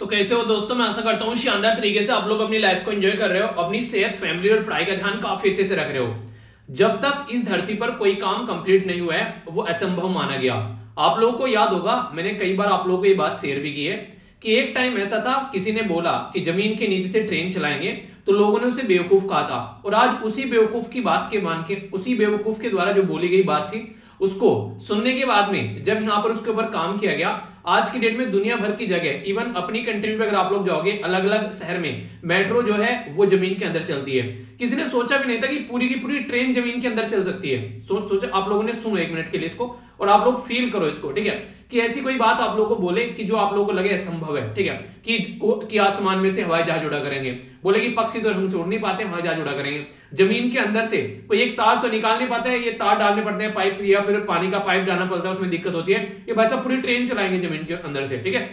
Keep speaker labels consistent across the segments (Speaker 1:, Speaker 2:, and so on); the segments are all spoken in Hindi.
Speaker 1: तो कैसे हो दोस्तों, मैं आशा करता हूँ शानदार तरीके से आप लोग अपनी लाइफ को एंजॉय कर रहे हो, अपनी सेहत, फैमिली और पढ़ाई का ध्यान काफी अच्छे से रख रहे हो। जब तक इस धरती पर कोई काम कंप्लीट नहीं हुआ है वो असंभव माना गया। आप लोगों को याद होगा, मैंने कई बार आप लोगों को ये बात शेयर भी की है कि एक टाइम ऐसा था, किसी ने बोला कि जमीन के नीचे से ट्रेन चलाएंगे, तो लोगों ने उसे बेवकूफ कहा था। और आज उसी बेवकूफ की बात के मान के, उसी बेवकूफ के द्वारा जो बोली गई बात थी, उसको सुनने के बाद में जब यहां पर उसके ऊपर काम किया गया, आज की डेट में दुनिया भर की जगह, इवन अपनी कंट्री में अगर आप लोग जाओगे, अलग अलग शहर में मेट्रो जो है वो जमीन के अंदर चलती है। किसी ने सोचा भी नहीं था कि पूरी की पूरी ट्रेन जमीन के अंदर चल सकती है। सोचो आप लोगों ने, सुनो एक मिनट के लिए इसको और आप लोग फील करो इसको, ठीक है, कि ऐसी कोई बात आप लोगों को बोले कि जो आप लोगों को लगे असंभव है, ठीक है, कि आसमान में से हवाई जहाज उड़ा करेंगे, बोले कि पक्षी तो ढंग से उड़ नहीं पाते, हवाई जहाज उड़ा करेंगे, जमीन के अंदर से कोई एक तार तो निकाल नहीं पाता है, ये तार डालने पड़ते हैं पाइप, या फिर पानी का पाइप डालना पड़ता है, उसमें दिक्कत होती है, ये भाई साहब पूरी ट्रेन चलाएंगे जमीन के अंदर से, ठीक है।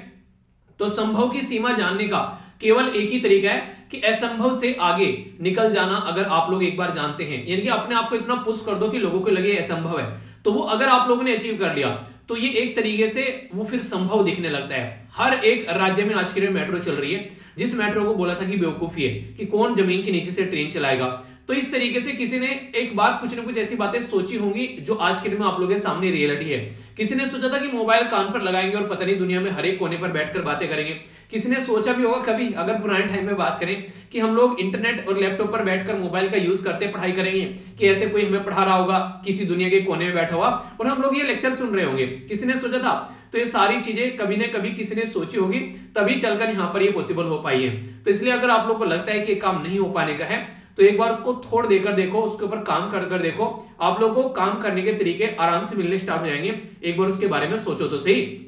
Speaker 1: तो संभव की सीमा जानने का केवल एक ही तरीका है कि असंभव से आगे निकल जाना। अगर आप लोग एक बार जानते हैं, यानी कि अपने आप को इतना पुश कर दो कि लोगों को लगे असंभव है, तो वो अगर आप लोगों ने अचीव कर लिया तो ये एक तरीके से वो फिर संभव दिखने लगता है। हर एक राज्य में आज के दिन मेट्रो चल रही है, जिस मेट्रो को बोला था कि बेवकूफी है कि कौन जमीन के नीचे से ट्रेन चलाएगा। तो इस तरीके से किसी ने एक बार कुछ ना कुछ ऐसी बातें सोची होंगी जो आज के दिन में आप लोगों के सामने रियलिटी है। किसी ने सोचा था कि मोबाइल कान पर लगाएंगे और पता नहीं दुनिया में हर एक कोने पर बैठकर बातें करेंगे। किसी ने सोचा भी होगा कभी, अगर पुराने टाइम में बात करें, कि हम लोग इंटरनेट और लैपटॉप पर बैठकर मोबाइल का यूज करते पढ़ाई करेंगे, कि ऐसे कोई हमें पढ़ा रहा होगा किसी दुनिया के कोने में बैठा हुआ और हम लोग ये लेक्चर सुन रहे होंगे। किसी ने सोचा था। तो ये सारी चीजें कभी ना कभी किसी ने सोची होगी, तभी चलकर यहाँ पर ये पॉसिबल हो पाई है। तो इसलिए अगर आप लोग को लगता है कि काम नहीं हो पाने का है, तो एक बार उसको थोड़ देकर देखो, उसके ऊपर काम कर देखो, आप लोगों को काम करने के तरीके आराम से मिलने स्टार्ट हो जाएंगे। एक बार उसके बारे में सोचो तो सही।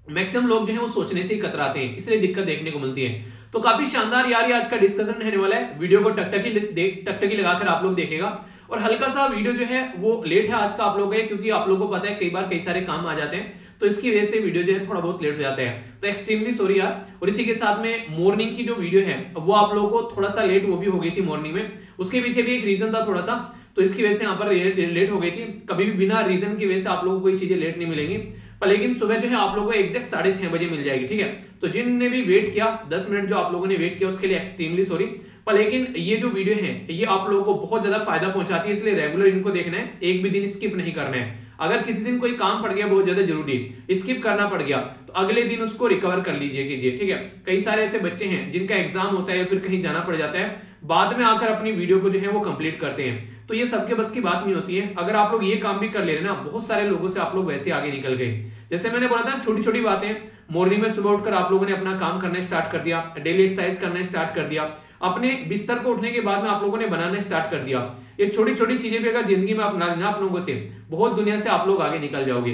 Speaker 1: मैक्सिमम लोग जो है वो सोचने से ही कतराते हैं, इसलिए दिक्कत देखने को मिलती है। तो काफी शानदार यार ये आज का डिस्कशन रहने वाला है। वीडियो को टकटकी लगाकर आप लोग देखेगा। और हल्का सा वीडियो जो है वो लेट है आज का आप लोगों का, क्योंकि आप लोगों को पता है कई बार कई सारे काम आ जाते हैं, तो इसकी वजह से वीडियो जो है थोड़ा बहुत लेट हो जाता है, तो एक्सट्रीमली सॉरी यार। और इसी के साथ में मॉर्निंग की जो वीडियो है वो आप लोगों को थोड़ा सा लेट वो भी हो गई थी मॉर्निंग में, उसके पीछे भी एक रीजन था थोड़ा सा, तो इसकी वजह से यहाँ पर लेट हो गई थी। कभी भी बिना रीजन की वजह से आप लोगों को कोई चीजें लेट नहीं मिलेंगी, पर लेकिन सुबह जो है आप लोगों को एग्जैक्ट 6:30 बजे मिल जाएगी, ठीक है। तो जिनने भी वेट किया, 10 मिनट जो आप लोगों ने वेट किया उसके लिए एक्सट्रीमली सॉरी। पर लेकिन ये जो वीडियो है ये आप लोगों को बहुत ज्यादा फायदा पहुंचाती है, इसलिए रेगुलर इनको देखना है, एक भी दिन स्किप नहीं करना है। अगर किसी दिन कोई काम पड़ गया बहुत ज्यादा जरूरी, स्किप करना पड़ गया, तो अगले दिन उसको रिकवर कर कीजिए, ठीक है। कई सारे ऐसे बच्चे हैं जिनका एग्जाम होता है या फिर कहीं जाना पड़ जाता है, बाद में आकर अपनी वीडियो को जो है वो कंप्लीट करते हैं, तो ये सबके बस की बात नहीं होती है। अगर आप लोग ये काम भी कर ले रहे ना, बहुत सारे लोगों से आप लोग वैसे आगे निकल गए। जैसे मैंने बोला था, छोटी छोटी बातें, मॉर्निंग में सुबह उठकर आप लोगों ने अपना काम करना स्टार्ट कर दिया, डेली एक्सरसाइज करना स्टार्ट कर दिया, अपने बिस्तर को उठने के बाद में आप लोगों ने बनाना स्टार्ट कर दिया। ये छोटी छोटी चीजें भी अगर जिंदगी में अपना लेना आप लोगों से, बहुत दुनिया से आप लोग आगे निकल जाओगे।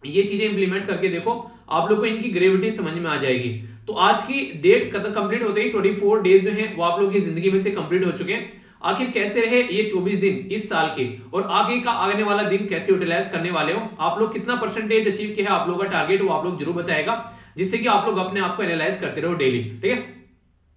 Speaker 1: ये चीजें इंप्लीमेंट करके देखो, आप लोग को इनकी ग्रेविटी समझ में आ जाएगी। तो आज की डेट कंप्लीट होते ही 24 डेज जो है वो आप लोगों की जिंदगी में से कंप्लीट हो चुके हैं। आखिर कैसे रहे ये 24 दिन इस साल के, और आगे का आने वाला दिन कैसे यूटिलाइज करने वाले हो, आप लोग कितना परसेंटेज अचीव किया है आप लोगों का टारगेट, वो आप लोग जरूर बताएगा, जिससे कि आप लोग अपने आप को एनालाइज करते रहो डेली, ठीक है।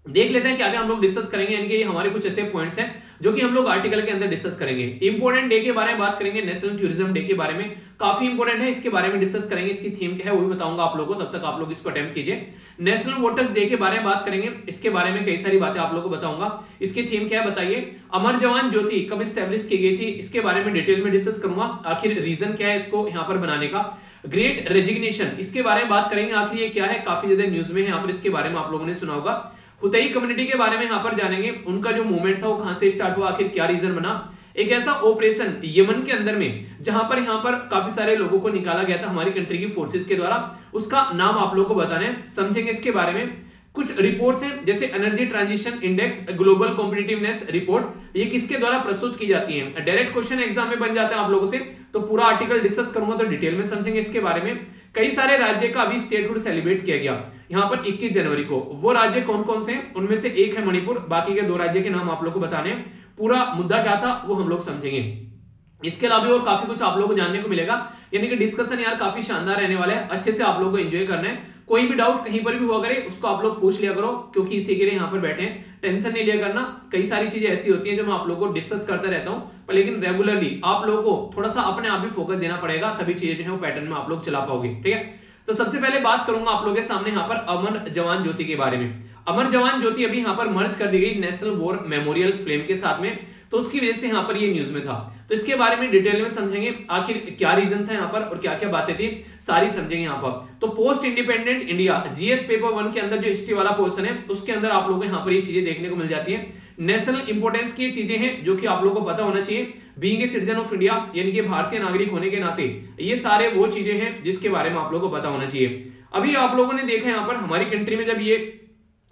Speaker 1: देख लेते हैं कि आगे हम लोग डिस्कस करेंगे, यानी कि हमारे कुछ ऐसे पॉइंट्स हैं जो कि हम लोग आर्टिकल के अंदर डिस्कस करेंगे। इंपोर्टेंट डे के बारे में बात करेंगे, नेशनल टूरिज्म डे के बारे में, काफी इंपोर्टेंट है, इसके बारे में डिस्कस करेंगे। इसकी थीम क्या है वो भी बताऊंगा आप लोगों को, तब तक आप लोग इसको अटेम्प्ट कीजिए। नेशनल वोटर्स डे के बारे में बात करेंगे, इसके बारे में कई सारी बातें आप लोगों को बताऊंगा। इसकी थीम क्या है बताइए। अमर जवान ज्योति कब स्टैब्लिश की गई थी, इसके बारे में डिटेल में डिस्कस करूंगा, आखिर रीजन क्या है इसको यहाँ पर बनाने का। ग्रेट रेजिग्नेशन, इसके बारे में बात करेंगे, आखिर ये क्या है, काफी ज्यादा न्यूज में है यहाँ पर, इसके बारे में आप लोगों ने सुना होगा। हुतई कम्युनिटी के बारे में यहाँ पर जानेंगे, उनका जो मूवमेंट था वो कहां से स्टार्ट हुआ, आखिर क्या रीजन बना। एक ऐसा ऑपरेशन यमन के अंदर में जहां पर यहाँ पर काफी सारे लोगों को निकाला गया था हमारी कंट्री की फोर्सेस के द्वारा, उसका नाम आप लोगों को बताना है, समझेंगे इसके बारे में। कुछ रिपोर्ट्स हैं, जैसे energy transition index global competitiveness report, ये किसके द्वारा प्रस्तुत की जाती है। डायरेक्ट क्वेश्चन एग्जाम में बन जाता है आप लोगों से, तो पूरा आर्टिकल डिस्कस करूंगा तो डिटेल में समझेंगे इसके बारे में। कई सारे राज्य का अभी स्टेटहुड सेलिब्रेट किया गया यहाँ पर 21 जनवरी को, वो राज्य कौन कौन से हैं, उनमें से एक है मणिपुर, बाकी के 2 राज्य के नाम आप लोग को बताने हैं। पूरा मुद्दा क्या था वो हम लोग समझेंगे। इसके अलावा और काफी कुछ आप लोगों को जानने को मिलेगा, यानी कि डिस्कशन यार काफी शानदार रहने वाला है, अच्छे से आप लोगों को एंजॉय करना है। कोई भी डाउट कहीं पर भी हुआ करे उसको आप लोग पूछ लिया करो, क्योंकि इसी के लिए यहाँ पर बैठे हैं, टेंशन नहीं लिया करना। कई सारी चीजें ऐसी होती हैं जो मैं आप लोगों को डिस्कस करता रहता हूँ, पर लेकिन रेगुलरली आप लोगों को थोड़ा सा अपने आप भी फोकस देना पड़ेगा, तभी चीजें जो है वो पैटर्न में आप लोग चला पाओगे, ठीक है। तो सबसे पहले बात करूंगा आप लोगों के सामने यहाँ पर अमर जवान ज्योति के बारे में। अमर जवान ज्योति अभी यहाँ पर मर्ज कर दी गई नेशनल वॉर मेमोरियल फ्लेम के साथ में, तो उसकी वजह से यहाँ पर ये न्यूज में था। तो इसके बारे में डिटेल में समझेंगे आखिर क्या रीजन था यहाँ पर और क्या क्या बातें थी, सारी समझेंगे यहाँ पर। तो post independent India GS paper 1 के अंदर जो हिस्ट्री वाला पोर्शन है उसके अंदर आप लोगों को यहाँ पर ये चीजें देखने को मिल जाती है। नेशनल इंपोर्टेंस की चीजें हैं जो कि आप लोगों को पता होना चाहिए। Being a citizen of India यानी कि भारतीय नागरिक होने के नाते ये सारे वो चीजें हैं जिसके बारे में आप लोगों को पता होना चाहिए। अभी आप लोगों ने देखा यहाँ पर हमारी कंट्री में जब ये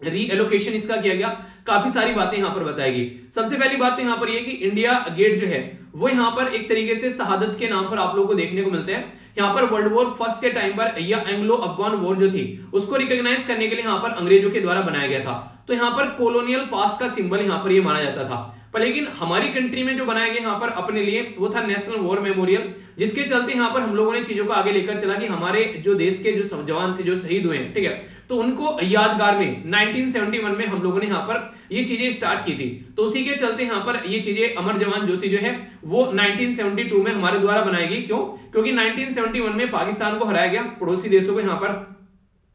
Speaker 1: रीएलोकेशन इसका किया गया, काफी सारी बातें यहाँ पर बताएगी। सबसे पहली बात तो यहाँ पर ये कि इंडिया गेट जो है वो यहाँ पर एक तरीके से शहादत के नाम पर आप लोगों को देखने को मिलते हैं। यहाँ पर वर्ल्ड वॉर फर्स्ट के टाइम पर या एंग्लो अफगान वॉर जो थी उसको रिकॉग्नाइज करने के लिए यहाँ पर अंग्रेजों के द्वारा बनाया गया था। तो यहाँ पर कॉलोनियल पास्ट का सिंबल यहाँ पर ये माना जाता था। पर लेकिन हमारी कंट्री में जो बनाया गया यहाँ पर अपने लिए वो था नेशनल वॉर मेमोरियल, जिसके चलते यहाँ पर हम लोगों ने चीजों को आगे लेकर चला कि हमारे जो देश के जो जवान थे जो शहीद हुए हैं, ठीक है, तो उनको यादगार में 1971 में हम लोगों ने यहाँ पर ये चीजें स्टार्ट की थी। तो उसी के चलते यहाँ पर ये चीजें अमर जवान ज्योति जो है वो 1972 में हमारे द्वारा बनाई गई। क्यों? क्योंकि 1971 में पाकिस्तान को हराया गया, पड़ोसी देशों को यहाँ पर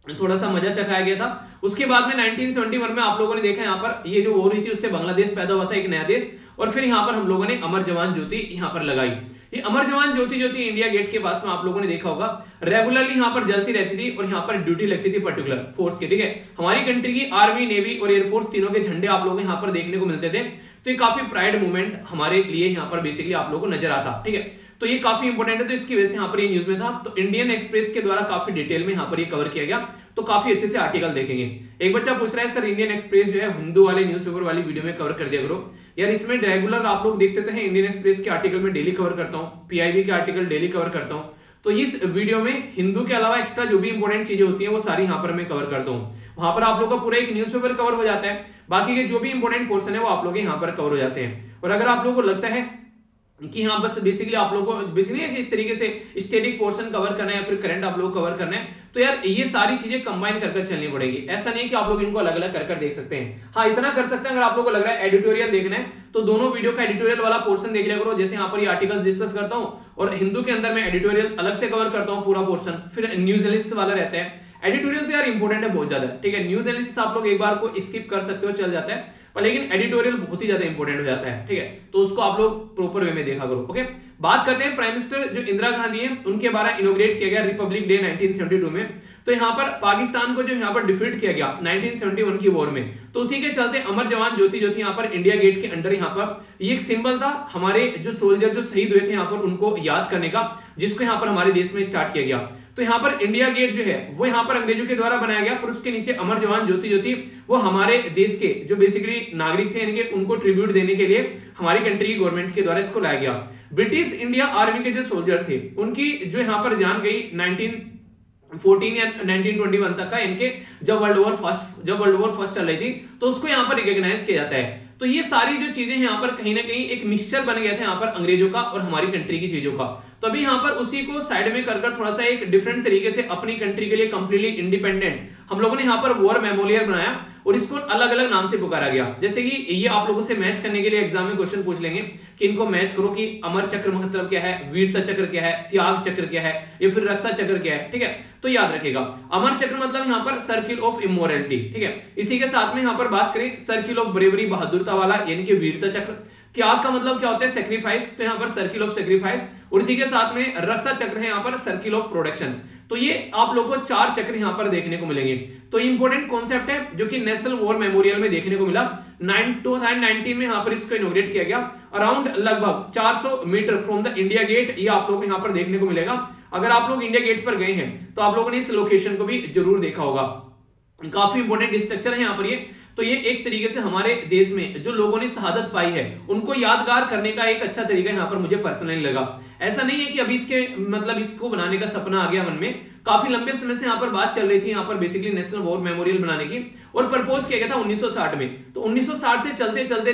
Speaker 1: थोड़ा सा मजा चखाया गया था। उसके बाद में 1971 में आप लोगों ने देखा यहाँ पर ये जो वॉर हुई थी उससे बांग्लादेश पैदा हुआ था, एक नया देश, और फिर यहाँ पर हम लोगों ने अमर जवान ज्योति यहाँ पर लगाई। ये अमर जवान ज्योति जो थी इंडिया गेट के पास में आप लोगों ने देखा होगा रेगुलरली यहाँ पर जलती रहती थी और यहाँ पर ड्यूटी लगती थी पर्टिकुलर फोर्स के, ठीक है। हमारी कंट्री की आर्मी, नेवी और एयरफोर्स तीनों के झंडे आप लोगों को यहाँ पर देखने को मिलते थे। तो ये काफी प्राइड मूवमेंट हमारे लिए यहाँ पर बेसिकली आप लोगों को नजर आता, ठीक है। तो ये काफी इंपॉर्टेंट है, तो इसकी वजह से यहाँ पर ये न्यूज में था। तो इंडियन एक्सप्रेस के द्वारा काफी डिटेल में यहाँ पर ये कवर किया गया, तो काफी अच्छे से आर्टिकल देखेंगे। एक बच्चा पूछ रहा है सर इंडियन एक्सप्रेस जो है हिंदू वाले न्यूज़पेपर वाली वीडियो में कवर कर दिया करो। यार इसमें रेगुलर आप लोग देखते तो हैं, इंडियन एक्सप्रेस के आर्टिकल में डेली कवर करता हूँ, पीआईबी के आर्टिकल डेली कवर करता हूँ। तो इस वीडियो में हिंदू के अलावा एक्स्ट्रा जो भी इंपॉर्टेंट चीजें होती है वो सारी यहाँ पर मैं कवर करता हूँ। वहां पर आप लोग का पूरा एक न्यूज़पेपर कवर हो जाता है, बाकी के जो भी इंपॉर्टेंट पोर्शन है वो आप लोग यहाँ पर कवर हो जाते हैं। और अगर आप लोगों को लगता है कि हाँ बस बेसिकली आप लोगों को बेसिकली इस तरीके से स्टैटिक पोर्शन कवर करना है या फिर करंट आप लोग कवर करना है, तो यार ये सारी चीजें कंबाइन कर चलनी पड़ेगी। ऐसा नहीं है कि आप लोग इनको अलग अलग कर देख सकते हैं। हाँ इतना कर सकते हैं, अगर आप लोगों को लग रहा है एडिटोरियल देखना है तो दोनों वीडियो का एडिटोरियल वाला पोर्शन देख लिया करो। जैसे यहाँ पर ये आर्टिकल्स डिस्कस करता हूँ और हिंदू के अंदर मैं एडिटोरियल अलग से कवर करता हूँ पूरा पोर्शन, फिर न्यूज एनालिसिस वाला रहता है। एडिटोरियल तो यार इंपॉर्टेंट है बहुत ज्यादा, ठीक है। न्यूज एनालिसिस आप लोग एक बार को स्किप कर सकते हो, चल जाता है, पर लेकिन एडिटोरियल बहुत ही ज्यादा इंपॉर्टेंट हो जाता है, ठीक है। तो उसको आप लोग प्रॉपर वे में देखा करो, ओके। बात करते हैं प्राइम मिनिस्टर जो इंदिरा गांधी है उनके द्वारा इनॉग्रेट किया गया रिपब्लिक डे 1972 में। तो यहाँ पर पाकिस्तान को जो यहाँ पर डिफीट किया गया 1971 की वॉर में, तो उसी के चलते अमर जवान ज्योति जो थी यहाँ पर इंडिया गेट के अंडर यहाँ पर ये एक सिंबल था हमारे जो सोल्जर जो शहीद हुए थे यहाँ पर उनको याद करने का, जिसको यहाँ पर हमारे देश में स्टार्ट किया गया। तो यहाँ पर इंडिया गेट जो है वो यहाँ पर अंग्रेजों के द्वारा बनाया गया, पर उसके नीचे अमर जवान ज्योति जो थी वो हमारे देश के जो बेसिकली नागरिक थे इनके उनको ट्रिब्यूट देने के लिए हमारी कंट्री की गवर्नमेंट के द्वारा इसको लाया गया। ब्रिटिश इंडिया आर्मी के जो सोल्जर थे उनकी जो यहाँ पर जान गई 1914 या 1921 तक का, इनके जब वर्ल्ड वॉर फर्स्ट चल रही थी तो उसको यहाँ पर रिकॉग्नाइज किया जाता है। तो ये सारी जो चीजें यहाँ पर कहीं ना कहीं एक मिक्सचर बन गया था यहाँ पर अंग्रेजों का और हमारी कंट्री की चीजों का। तो अभी यहाँ पर उसी को साइड में कर थोड़ा सा एक डिफरेंट तरीके से अपनी कंट्री के लिए कंप्लीटली इंडिपेंडेंट हम लोगों ने यहाँ पर वॉर मेमोरियल बनाया और इसको अलग अलग नाम से पुकारा गया। जैसे कि ये आप लोगों से मैच करने के लिए एग्जाम में क्वेश्चन पूछ लेंगे कि इनको मैच करो कि अमर चक्र मतलब क्या है, वीरता चक्र क्या है, त्याग चक्र क्या है, या फिर रक्षा चक्र क्या है, ठीक है। तो याद रखेगा अमर चक्र मतलब यहाँ पर सर्किल ऑफ इमोरलिटी, ठीक है। इसी के साथ में यहाँ पर बात करें सर्किल ऑफ ब्रेवरी, बहादुरता वाला यानी कि वीरता चक्र। त्याग का मतलब क्या होता है, सेक्रीफाइस, तो यहाँ पर सर्किल ऑफ सेक्रीफाइस। और इसी के साथ में रक्षा चक्र है यहाँ पर सर्किल ऑफ प्रोडक्शन। तो ये आप लोगों को 4 चक्र यहाँ पर देखने को मिलेंगे। तो इंपॉर्टेंट कॉन्सेप्ट है जो कि नेशनल वॉर मेमोरियल में देखने को मिला। 2019 में यहाँ पर इसको इनॉग्रेट किया गया। अराउंड लगभग 400 metre from the India Gate ये आप लोगों को यहाँ पर देखने को मिलेगा। अगर आप लोग इंडिया गेट पर गए हैं तो आप लोगों ने इस लोकेशन को भी जरूर देखा होगा। काफी इंपॉर्टेंट स्ट्रक्चर है यहाँ पर ये। तो ये एक तरीके से हमारे देश में जो लोगों ने शहादत पाई है उनको यादगार करने का एक अच्छा तरीका यहाँ पर मुझे पर्सनली लगा। ऐसा नहीं है कि अभी इसके मतलब इसको बनाने का सपना आ गया मन में, काफी लंबे समय से यहाँ पर बात चल रही थी यहाँ पर बेसिकली नेशनल वॉर मेमोरियल बनाने की, और प्रपोज किया गया था 1960 में। तो 1960 से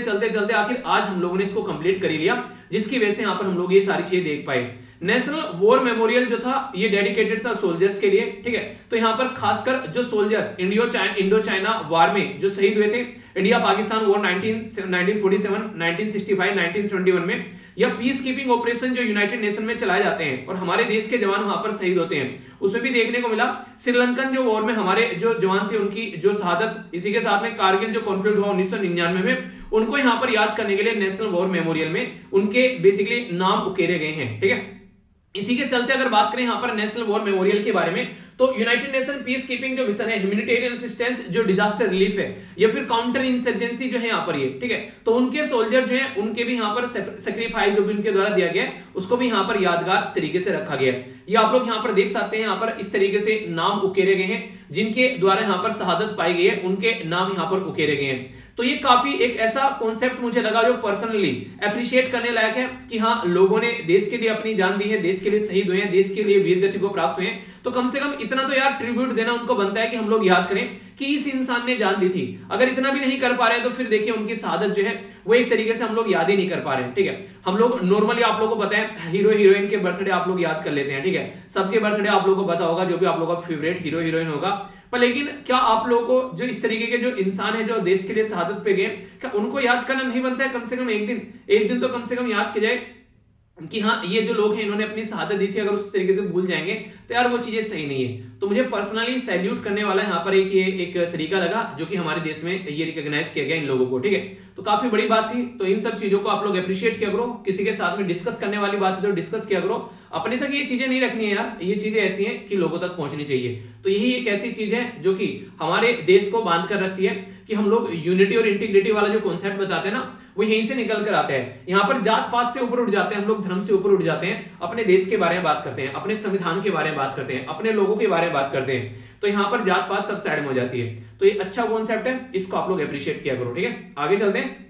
Speaker 1: चलते आखिर आज हम लोगों ने इसको कंप्लीट कर लिया, जिसकी वजह से यहाँ पर हम लोग ये सारी चीजें देख पाए। नेशनल वॉर मेमोरियल जो था ये डेडिकेटेड था सोल्जर्स के लिए, ठीक है। तो यहाँ पर खासकर जो सोल्जर्स इंडो चाइना वार में जो शहीद हुए थे, इंडिया पाकिस्तान वॉर 1947, 1965, 1971 में, या पीस कीपिंग ऑपरेशन जो यूनाइटेड नेशन में चलाए जाते हैं और हमारे देश के जवान वहां पर शहीद होते हैं, उसमें भी देखने को मिला श्रीलंकन जो वॉर में हमारे जो जवान थे उनकी जो शहादत, इसी के साथ में कारगिल जो कॉन्फ्लिक्ट हुआ 1999 में, उनको यहाँ पर याद करने के लिए नेशनल वॉर मेमोरियल में उनके बेसिकली नाम उकेरे गए हैं, ठीक है। इसी के चलते अगर बात करें यहाँ पर नेशनल वॉर मेमोरियल के बारे में, तो यूनाइटेड नेशन पीस कीपिंग जो मिशन है, ह्यूमैनिटेरियन असिस्टेंस जो डिजास्टर रिलीफ है, या फिर काउंटर इंसर्जेंसी जो है यहाँ पर ये, ठीक है, तो उनके सोल्जर जो है उनके भी यहाँ पर सेक्रीफाइस जो भी उनके द्वारा दिया गया है उसको भी यहाँ पर यादगार तरीके से रखा गया है। ये आप लोग यहाँ पर देख सकते हैं, यहाँ पर इस तरीके से नाम उकेरे गए हैं, जिनके द्वारा यहाँ पर शहादत पाई गई है उनके नाम यहाँ पर उकेरे गए हैं। तो ये काफी एक ऐसा कॉन्सेप्ट मुझे लगा जो पर्सनली अप्रिशिएट करने लायक है कि हाँ, लोगों ने देश के लिए अपनी जान दी है, देश के लिए शहीद हुए हैं, देश के लिए वीर गति को प्राप्त हुए हैं, तो कम से कम इतना तो यार ट्रिब्यूट देना उनको बनता है कि हम लोग याद करें कि इस इंसान ने जान दी थी। अगर इतना भी नहीं कर पा रहे हैं तो फिर देखिए उनकी शहादत जो है वो एक तरीके से हम लोग याद ही नहीं कर पा रहे हैं, ठीक है। हम लोग नॉर्मली, आप लोगों को पता है, हीरो हीरोइन के बर्थडे आप लोग याद कर लेते हैं, ठीक है, सबके बर्थडे आप लोगों को पता होगा जो भी आप लोगों का फेवरेट हीरो हीरोइन होगा, पर लेकिन क्या आप लोगों को जो इस तरीके के जो इंसान है जो देश के लिए शहादत पे गए, क्या उनको याद करना नहीं बनता है? कम से कम एक दिन तो कम से कम याद किया जाए कि हाँ, ये जो लोग हैं इन्होंने अपनी शहादत दी थी, अगर उस तरीके से भूल जाएंगे तो यार वो चीजें सही नहीं है। तो मुझे पर्सनली सैल्यूट करने वाला यहाँ पर एक तरीका लगा जो कि हमारे देश में ये रिकॉग्नाइज किया गया इन लोगों को, ठीक है। तो काफी बड़ी बात थी, तो इन सब चीजों को आप लोग अप्रिशिएट किया करो। किसी के साथ में डिस्कस करने वाली बात है तो डिस्कस किया करो, अपने तक ये चीजें नहीं रखनी है यार, ये चीजें ऐसी हैं कि लोगों तक पहुंचनी चाहिए। तो यही एक ऐसी चीज है जो कि हमारे देश को बांध कर रखती है कि हम लोग यूनिटी और इंटीग्रिटी वाला जो कॉन्सेप्ट बताते हैं ना, वो यहीं से निकल कर आते हैं। यहाँ पर जात पात से ऊपर उठ जाते हैं हम लोग, धर्म से ऊपर उठ जाते हैं, अपने देश के बारे में बात करते हैं, अपने संविधान के बारे में बात करते हैं, अपने लोगों के बारे में बात करते हैं, तो यहाँ पर जात पात सब साइड में हो जाती है। तो ये अच्छा कॉन्सेप्ट है, इसको आप लोग अप्रिशिएट किया करो, ठीक है। आगे चलते हैं,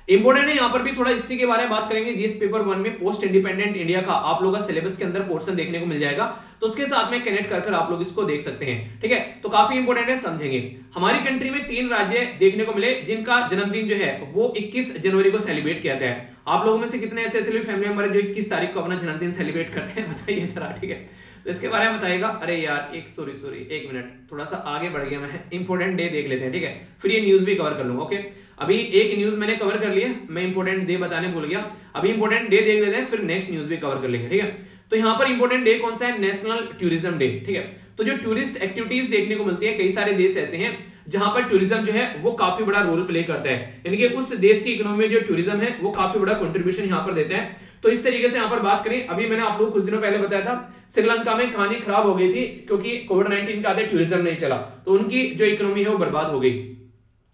Speaker 1: इंपोर्टेंट है यहाँ पर भी थोड़ा हिस्ट्री के बारे में बात करेंगे। जीएस पेपर 1 में पोस्ट इंडिपेंडेंट इंडिया का आप लोगों का सिलेबस के अंदर पोर्शन देखने को मिल जाएगा, तो उसके साथ में कनेक्ट कर आप लोग इसको देख सकते हैं, ठीक है। तो काफी इंपोर्टेंट है, समझेंगे। हमारी कंट्री में 3 राज्य देखने को मिले जिनका जन्मदिन जो है वो 21 जनवरी को सेलिब्रेट किया गया है। आप लोगों में से कितने ऐसे फैमिली मेंबर है जो 21 तारीख को अपना जन्मदिन सेलिब्रेट करते हैं, बताइए जरा, ठीक है। तो इसके बारे में बताइएगा। अरे यार एक मिनट, थोड़ा सा आगे बढ़ गया मैं, इंपोर्टेंट डे देख लेते हैं, ठीक है, फिर ये न्यूज भी कवर कर लूंगा। ओके, अभी एक न्यूज मैंने कवर कर लिया, मैं इंपोर्टेंट डे बताने भूल गया, अभी इंपोर्टेंट डे देख लेते हैं, फिर नेक्स्ट न्यूज भी कवर कर लेंगे, ठीक है। तो यहाँ पर इंपोर्टेंट डे कौन सा है? नेशनल टूरिज्म डे, ठीक है। तो जो टूरिस्ट एक्टिविटीज देखने को मिलती है, कई सारे देश ऐसे हैं जहां पर टूरिज्म जो है वो काफी बड़ा रोल प्ले करता है, यानी कि उस देश की इकोनॉमी में जो टूरिज्म है वो काफी बड़ा कंट्रीब्यूशन यहाँ पर देता है। तो इस तरीके से यहाँ पर बात करें, अभी मैंने आप लोग कुछ दिनों पहले बताया था श्रीलंका में कहानी खराब हो गई थी क्योंकि कोविड-19 का आते टूरिज्म नहीं चला, तो उनकी जो इकोनॉमी है वो बर्बाद हो गई।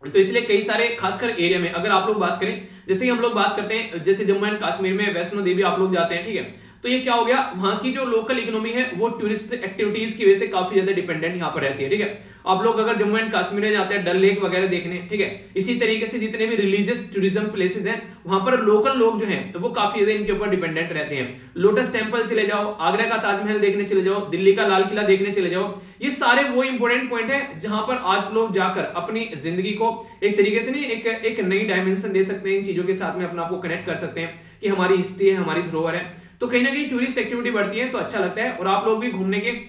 Speaker 1: तो इसलिए कई सारे खासकर एरिया में अगर आप लोग बात करें, जैसे हम लोग बात करते हैं, जैसे जम्मू एंड कश्मीर में वैष्णो देवी आप लोग जाते हैं, ठीक है, तो ये क्या हो गया, वहां की जो लोकल इकोनॉमी है वो टूरिस्ट एक्टिविटीज की वजह से काफी ज्यादा डिपेंडेंट यहाँ पर रहती है, ठीक है। आप लोग अगर जम्मू एंड कश्मीर में जाते हैं डल लेक वगैरह देखने, ठीक है, इसी तरीके से जितने भी रिलीजियस टूरिज्म प्लेसेस हैं वहां पर लोकल लोग जो हैं तो वो काफी ज्यादा इनके ऊपर डिपेंडेंट रहते हैं। लोटस टेम्पल चले जाओ, आगरा का ताजमहल देखने चले जाओ, दिल्ली का लाल किला देखने चले जाओ, ये सारे वो इंपोर्टेंट पॉइंट है जहां पर आज लोग जाकर अपनी जिंदगी को एक तरीके से नहीं एक नई डायमेंशन दे सकते हैं, इन चीजों के साथ में अपने आप को कनेक्ट कर सकते हैं कि हमारी हिस्ट्री है, हमारी धरोहर है। तो कहीं ना कहीं टूरिस्ट एक्टिविटी बढ़ती है तो अच्छा लगता है, और आप लोग भी घूमने के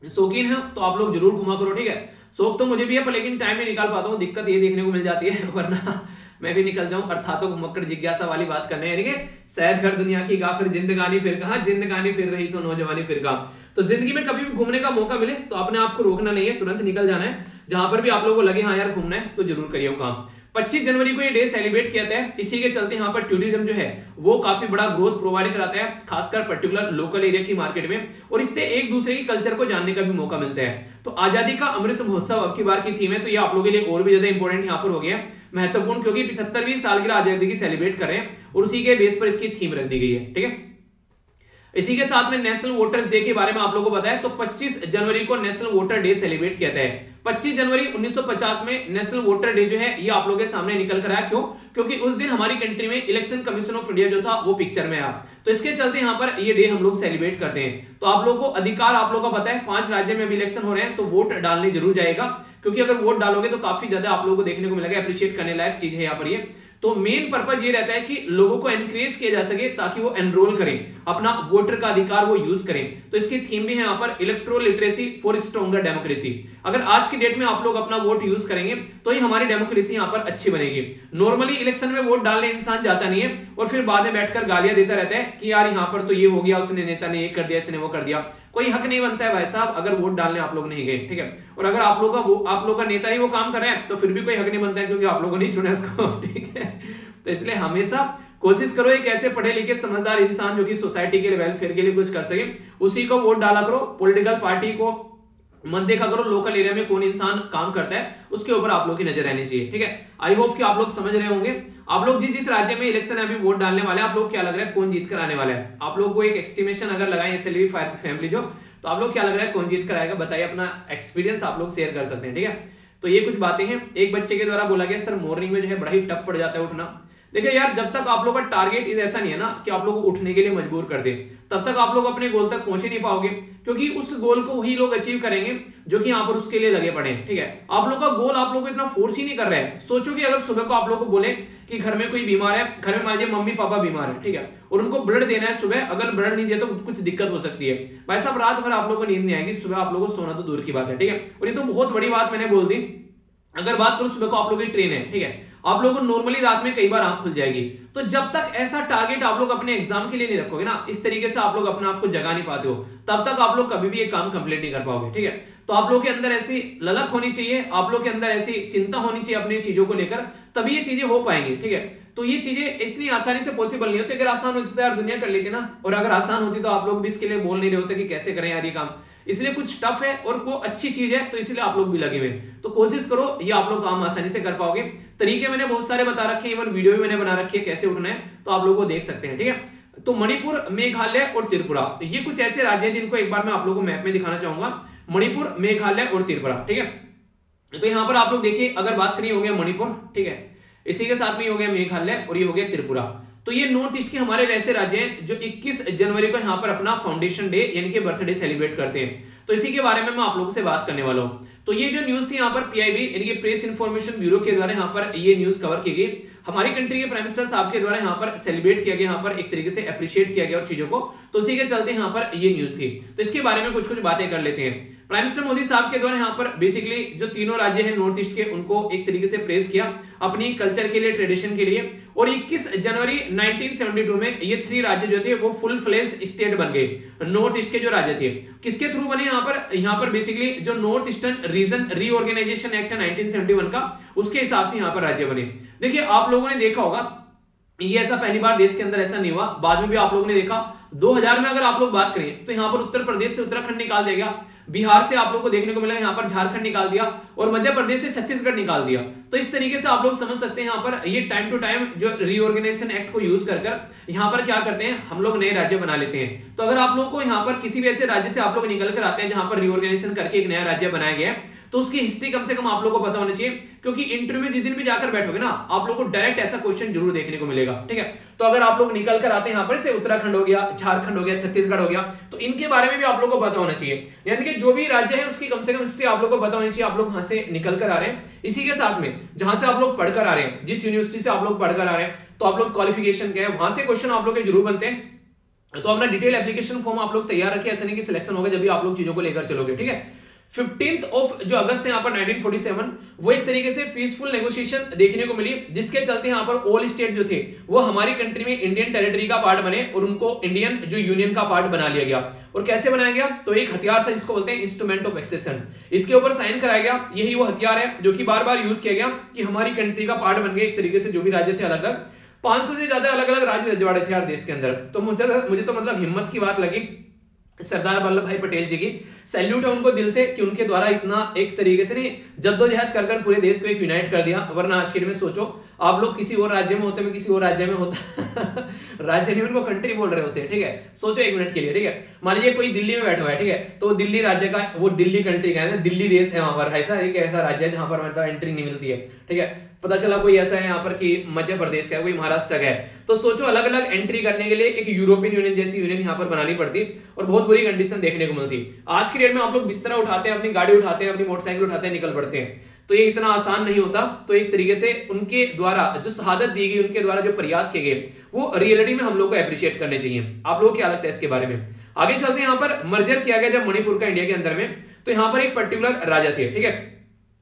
Speaker 1: शौकीन हैं तो आप लोग जरूर घुमा करो, ठीक है। शौक तो मुझे भी है पर लेकिन टाइम नहीं निकाल पाता हूँ, दिक्कत ये देखने को मिल जाती है, वरना मैं भी निकल जाऊं अर्थात घुमक्कड़ जिज्ञासा वाली बात करने, यानी कि सैर कर दुनिया की फिर जिंदगानी फिर कहा, जिंदगानी फिर रही तो नौजवानी फिर कहा। तो जिंदगी में कभी भी घूमने का मौका मिले तो अपने आप को रोकना नहीं है, तुरंत निकल जाना है। जहां पर भी आप लोगों को लगे हाँ यार घूमना है तो जरूर करिए काम। 25 जनवरी को ये डे सेलिब्रेट किया जाता है, इसी के चलते यहाँ पर टूरिज्म जो है वो काफी बड़ा ग्रोथ प्रोवाइड कराता है, खासकर पर्टिकुलर लोकल एरिया की मार्केट में, और इससे एक दूसरे की कल्चर को जानने का भी मौका मिलता है। तो आजादी का अमृत महोत्सव अब की बार की थीम है, तो ये आप लोगों के लिए और भी ज्यादा इंपॉर्टेंट यहाँ पर हो गया, महत्वपूर्ण, क्योंकि 75वीं सालगिरह आजादी की सेलिब्रेट कर रहे हैं और उसी के बेस पर इसकी थीम रख दी गई है, ठीक है। इसी के साथ में नेशनल वोटर्स डे के बारे में आप लोगों को पता है, तो 25 जनवरी को नेशनल वोटर डे सेलिब्रेट किया जाता है। 25 जनवरी 1950 में नेशनल वोटर डे जो है ये आप लोगों के सामने निकल कर आया, क्यों? क्योंकि उस दिन हमारी कंट्री में इलेक्शन कमीशन ऑफ इंडिया जो था वो पिक्चर में आया, तो इसके चलते यहाँ पर ये डे हम लोग सेलिब्रेट करते हैं। तो आप लोगों को अधिकार, आप लोगों को पता है 5 राज्य में भी इलेक्शन हो रहे हैं, तो वोट डालने जरूर जाएगा, क्योंकि अगर वोट डालोगे तो काफी ज्यादा आप लोगों को देखने को मिलेगा, अप्रिशिएट करने लायक चीज है यहाँ पर ये। तो मेन पर्पज ये रहता है कि लोगों को एनकरेज किया जा सके ताकि वो एनरोल करें, अपना वोटर का अधिकार वो यूज करें। तो इसकी थीम भी है यहाँ पर electoral literacy for stronger democracy. अगर आज की डेट में आप लोग अपना वोट यूज करेंगे तो ही हमारी डेमोक्रेसी यहाँ पर अच्छी बनेगी। नॉर्मली इलेक्शन में वोट डालने इंसान जाता नहीं है और फिर बाद में बैठकर गालियां देता रहता है कि यार यहाँ पर तो ये हो गया, उसने नेता ने ये कर दिया, इसने वो कर दिया। कोई हक नहीं बनता है भाई साहब अगर वोट डालने आप लोग नहीं गए, ठीक है। और अगर आप लोग का नेता ही वो काम कर रहे हैं तो फिर भी कोई हक नहीं बनता है क्योंकि आप लोगों ने चुना इसको, ठीक है। तो इसलिए हमेशा कोशिश करो एक ऐसे पढ़े लिखे समझदार इंसान जो कि सोसाइटी के वेलफेयर के लिए कुछ कर सके, उसी को वोट डाला करो। पॉलिटिकल पार्टी को मत देखा करो, लोकल एरिया में कौन इंसान काम करता है उसके ऊपर आप लोग की नजर रहनी चाहिए, ठीक है। आई होप कि आप लोग समझ रहे होंगे। आप लोग जिस राज्य में इलेक्शन है अभी वोट डालने वाले हैं, आप लोग क्या लग रहा है कौन जीत कर आने वाला है? आप लोग को एक एस्टिमेशन अगर लगाए एसएलवी फैमिली जो, तो आप लोग क्या लग रहा है कौन जीत कर आएगा? बताइए, अपना एक्सपीरियंस आप लोग शेयर कर सकते हैं, ठीक है। तो ये कुछ बातें हैं। एक बच्चे के द्वारा बोला गया सर मॉर्निंग में जो है बड़ा ही टफ पड़ जाता है उठना। देखिए यार, जब तक आप लोग का टारगेट इज ऐसा नहीं है ना कि आप लोग को उठने के लिए मजबूर कर दे, तब तक आप लोग अपने गोल तक पहुंच ही नहीं पाओगे, क्योंकि उस गोल को वही लोग अचीव करेंगे जो कि यहाँ पर उसके लिए लगे पड़े हैं, ठीक है। आप लोग का गोल आप लोग को इतना फोर्स ही नहीं कर रहा है। सोचो कि अगर सुबह को आप लोग को बोले कि घर में कोई बीमार है, घर में मान लीजिए मम्मी पापा बीमार है, ठीक है, और उनको ब्लड देना है सुबह, अगर ब्लड नहीं दिया तो कुछ दिक्कत हो सकती है। भाई साहब रात भर आप लोग को नींद नहीं आएगी, सुबह आप लोगों को सोना तो दूर की बात है, ठीक है। और ये तो बहुत बड़ी बात मैंने बोल दी। अगर बात करूं सुबह को आप लोग की ट्रेन है, ठीक है, आप लोगों को नॉर्मली रात में कई बार आंख खुल जाएगी। तो जब तक ऐसा टारगेट आप लोग अपने एग्जाम के लिए नहीं रखोगे ना, इस तरीके से आप लोग अपने आप को जगा नहीं पाते हो, तब तक आप लोग कभी भी ये काम कंप्लीट नहीं कर पाओगे, ठीक है। तो आप लोग के अंदर ऐसी ललक होनी चाहिए, आप लोग के अंदर ऐसी चिंता होनी चाहिए अपनी चीजों को लेकर, तभी ये चीजें हो पाएंगी, ठीक है। तो ये चीजें इतनी आसानी से पॉसिबल नहीं होती। अगर आसान होती तो यार दुनिया कर लेती ना, और अगर आसान होती तो आप लोग भी इसके लिए बोल नहीं रहे होते कि कैसे करें यार ये काम। इसलिए कुछ टफ है और वो अच्छी चीज है, तो इसलिए आप लोग भी लगे हुए। तो कोशिश करो ये आप लोग काम आसानी से कर पाओगे। तरीके मैंने बहुत सारे बता रखे हैं, इवन वीडियो भी मैंने बना रखी है कैसे उठना है, तो आप लोग को देख सकते हैं, ठीक है। तो मणिपुर, मेघालय और त्रिपुरा, ये कुछ ऐसे राज्य हैं जिनको एक बार मैं आप लोगों को मैप में दिखाना चाहूंगा। मणिपुर, मेघालय और त्रिपुरा, ठीक है। तो यहां पर आप लोग देखिए, अगर बात करिए हो गया मणिपुर, ठीक है, इसी के साथ में हो गया मेघालय और ये हो गया त्रिपुरा। तो ये नॉर्थ ईस्ट के हमारे ऐसे राज्य हैं जो 21 जनवरी को यहाँ पर अपना फाउंडेशन डे यानी कि बर्थडे सेलिब्रेट करते हैं। तो इसी के बारे में मैं आप लोगों से बात करने वाला हूं। तो ये जो न्यूज थी यहाँ पर पीआईबी यानी कि प्रेस इंफॉर्मेशन ब्यूरो के द्वारा यहाँ पर ये न्यूज कवर की गई। हमारी कंट्री के प्राइम मिनिस्टर साहब के द्वारा यहाँ पर सेलिब्रेट किया गया, यहाँ पर एक तरीके से अप्रिशिएट किया गया और चीजों को, तो उसी के चलते यहाँ पर ये न्यूज थी। तो इसके बारे में कुछ कुछ बातें कर लेते हैं। प्राइम मिनिस्टर मोदी साहब के द्वारा यहाँ पर बेसिकली जो तीनों राज्य हैं नॉर्थ ईस्ट के, उनको एक तरीके से प्रेस किया अपनी कल्चर के लिए, ट्रेडिशन के लिए। और 21 जनवरी 1972 में ये 3 राज्य जो थे वो फुल फ्लेज्ड स्टेट बन गए, नॉर्थ ईस्ट के जो राज्य थे। किसके थ्रू बने? यहाँ पर बेसिकली जो North Eastern Region Reorganisation Act है 1971 का, उसके हिसाब से यहाँ पर राज्य बने। देखिए आप लोगों ने देखा होगा ये ऐसा पहली बार देश के अंदर ऐसा नहीं हुआ, बाद में भी आप लोगों ने देखा 2000 में अगर आप लोग बात करें तो यहाँ पर उत्तर प्रदेश से उत्तराखंड निकाल दिया गया, बिहार से आप लोग को देखने को मिला यहाँ पर झारखंड निकाल दिया, और मध्य प्रदेश से छत्तीसगढ़ निकाल दिया। तो इस तरीके से आप लोग समझ सकते हैं यहाँ पर ये टाइम टू टाइम जो रीऑर्गेनाइजेशन एक्ट को यूज कर यहाँ पर क्या करते हैं, हम लोग नए राज्य बना लेते हैं। तो अगर आप लोग को यहाँ पर किसी भी ऐसे राज्य से आप लोग निकल कर आते हैं जहां पर रीऑर्गेनाइजेशन करके एक नया राज्य बनाया गया है, तो उसकी हिस्ट्री कम से कम आप लोगों को पता होनी चाहिए, क्योंकि इंटरव्यू में जिस दिन भी जाकर बैठोगे ना, आप लोग को डायरेक्ट ऐसा क्वेश्चन जरूर देखने को मिलेगा, ठीक है। तो अगर आप लोग निकल कर आते हैं यहाँ पर से उत्तराखंड हो गया, झारखंड हो गया, छत्तीसगढ़ हो गया, तो इनके बारे में भी आप लोग को पता होना चाहिए। यानी कि जो भी राज्य है उसकी कम से कम हिस्ट्री आप लोग को पता होनी चाहिए। आप लोग वहां से निकल कर आ रहे हैं, इसी के साथ में जहां से आप लोग पढ़कर आ रहे हैं, जिस यूनिवर्सिटी से आप लोग पढ़कर आ रहे हैं, तो आप लोग क्वालिफिकेशन क्या है, वहां से क्वेश्चन आप लोग के जरूर बनते हैं। तो अपना डिटेल एप्लीकेशन फॉर्म आप लोग तैयार रखिए, ऐसा नहीं कि सिलेक्शन होगा जब भी आप लोग चीजों को लेकर चलोगे, ठीक है। 15 जो अगस्त है यहाँ पर 1947, वो एक तरीके से पीसफुल नेगोशिएशन देखने को मिली, जिसके चलते यहाँ पर ऑल स्टेट जो थे वो हमारी कंट्री में इंडियन टेरिटरी का पार्ट बने और उनको इंडियन जो यूनियन का पार्ट बना लिया गया। और कैसे बनाया गया? तो एक हथियार था जिसको बोलते हैं इंस्ट्रूमेंट ऑफ एक्सेशन, इसके ऊपर साइन कराया गया। यही वो हथियार है जो कि बार बार यूज किया गया कि हमारी कंट्री का पार्ट बन गया एक तरीके से जो भी राज्य थे अलग अलग, 500 से ज्यादा अलग अलग राज्य रजवाड़े थे यार देश के अंदर। तो मुझे तो मतलब हिम्मत की बात लगी सरदार वल्लभ भाई पटेल जी की, सैल्यूट है उनको दिल से कि उनके द्वारा इतना एक तरीके से नहीं जद्दोजहद कर पूरे देश को एक यूनाइट कर दिया। वरना आज के दिन में सोचो आप लोग किसी और राज्य में होते, मैं किसी और राज्य में होता राज्य नहीं, उनको कंट्री बोल रहे होते हैं, ठीक है। सोचो एक मिनट के लिए, ठीक है। मान लीजिए कोई दिल्ली में बैठा हुआ है, ठीक है, तो दिल्ली राज्य का, वो दिल्ली कंट्री का है, दिल्ली देश है, वहां पर ऐसा एक ऐसा राज्य है जहां पर मतलब एंट्री नहीं मिलती है, ठीक है। पता चला कोई ऐसा है यहाँ पर कि मध्य प्रदेश का है, कोई महाराष्ट्र का है, तो सोचो अलग अलग एंट्री करने के लिए एक यूरोपियन यूनियन जैसी यूनियन यहाँ पर बनानी पड़ती और बहुत बुरी कंडीशन देखने को मिलती। आज की डेट में आप लोग बिस्तरा उठाते हैं, अपनी गाड़ी उठाते हैं, अपनी मोटरसाइकिल उठाते हैं, निकल पड़ते हैं। तो ये इतना आसान नहीं होता। तो एक तरीके से उनके द्वारा जो शहादत दी गई, उनके द्वारा जो प्रयास किए गए, वो रियलिटी में हम लोग को अप्रिशिएट करने चाहिए। आप लोगों को क्या लगता है इसके बारे में? आगे चलते हैं। यहाँ पर मर्जर किया गया जब मणिपुर का इंडिया के अंदर में, तो यहाँ पर एक पर्टिकुलर राजा थे, ठीक है,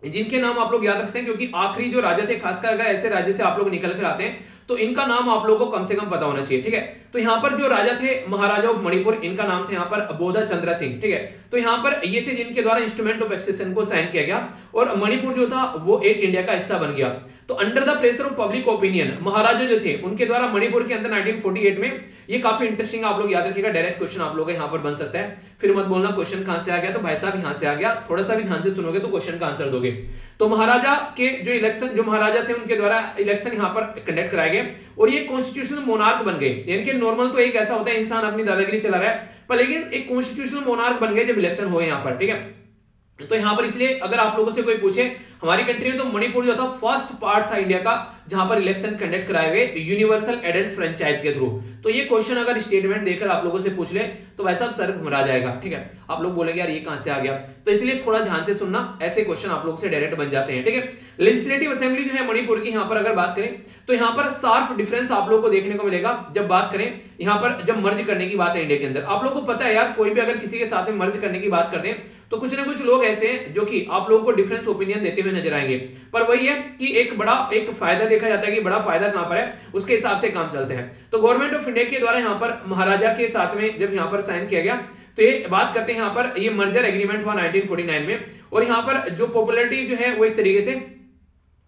Speaker 1: जिनके नाम आप लोग याद रखते हैं, क्योंकि आखिरी जो राजा थे, खासकर अगर ऐसे राज्य से आप लोग निकल कर आते हैं तो इनका नाम आप लोगों को कम से कम पता होना चाहिए, ठीक है। तो यहाँ पर जो राजा थे महाराजा ऑफ मणिपुर, इनका नाम था यहाँ पर बोधा चंद्र सिंह, ठीक है। तो यहाँ पर ये थे जिनके द्वारा इंस्ट्रूमेंट ऑफ एक्सेशन को साइन किया गया और मणिपुर जो था वो एक इंडिया का हिस्सा बन गया। तो under the pressure of public opinion Maharaja जो थे उनके द्वारा मणिपुर के अंदर 1948 में, ये काफी इंटरेस्टिंग आप लोग याद रखिएगा, डायरेक्ट क्वेश्चन आप लोग यहाँ पर बन सकता है। फिर मत बोलना क्वेश्चन कहां से आ गया, तो भाई साहब यहाँ से आ गया, थोड़ा सा भी ध्यान से सुनोगे तो क्वेश्चन का आंसर दोगे। तो महाराजा के जो इलेक्शन, जो महाराजा थे उनके द्वारा इलेक्शन यहाँ पर कंडक्ट कराए गए और ये कॉन्स्टिट्यूशनल मोनार्क बन गए। यानी कि नॉर्मल तो एक ऐसा होता है इंसान अपनी दादागिरी चला रहा है, पर लेकिन एक कॉन्स्टिट्यूशनल मोनार्क बन गए जब इलेक्शन हुए यहाँ पर, ठीक है। तो यहां पर इसलिए अगर आप लोगों से कोई पूछे हमारी कंट्री में, तो मणिपुर जो था फर्स्ट पार्ट था इंडिया का जहां पर इलेक्शन कंडक्ट कराए गए यूनिवर्सल एडल्ट फ्रेंचाइज के थ्रू। तो ये क्वेश्चन अगर स्टेटमेंट देकर आप लोगों से पूछ ले तो वैसा सर घुमरा जाएगा, ठीक है। आप लोग बोलेंगे यार ये कहां से आ गया, तो इसलिए थोड़ा ध्यान से सुनना, ऐसे क्वेश्चन आप लोगों से डायरेक्ट बन जाते हैं, ठीक है। लेजिस्लेटिव असेंबली जो है मणिपुर की, यहां पर अगर बात करें तो यहां पर शार्प डिफरेंस आप लोगों को देखने को मिलेगा जब बात करें यहां पर, जब मर्ज करने की बात है इंडिया के अंदर। आप लोगों को पता है यार, कोई भी अगर किसी के साथ में मर्ज करने की बात करते हैं तो कुछ ना कुछ लोग ऐसे हैं जो कि आप लोगों को डिफरेंस ओपिनियन देते हुए नजर आएंगे, पर वही है कि एक फायदा देखा जाता है कि बड़ा फायदा कहां पर है, उसके हिसाब से काम चलते हैं। तो गवर्नमेंट ऑफ इंडिया के द्वारा यहां पर महाराजा के साथ में जब यहां पर साइन किया गया, तो ये बात करते हैं यहां पर, ये मर्जर एग्रीमेंट हुआ 1949 में, और यहां पर जो पॉपुलैरिटी जो है वो एक तरीके से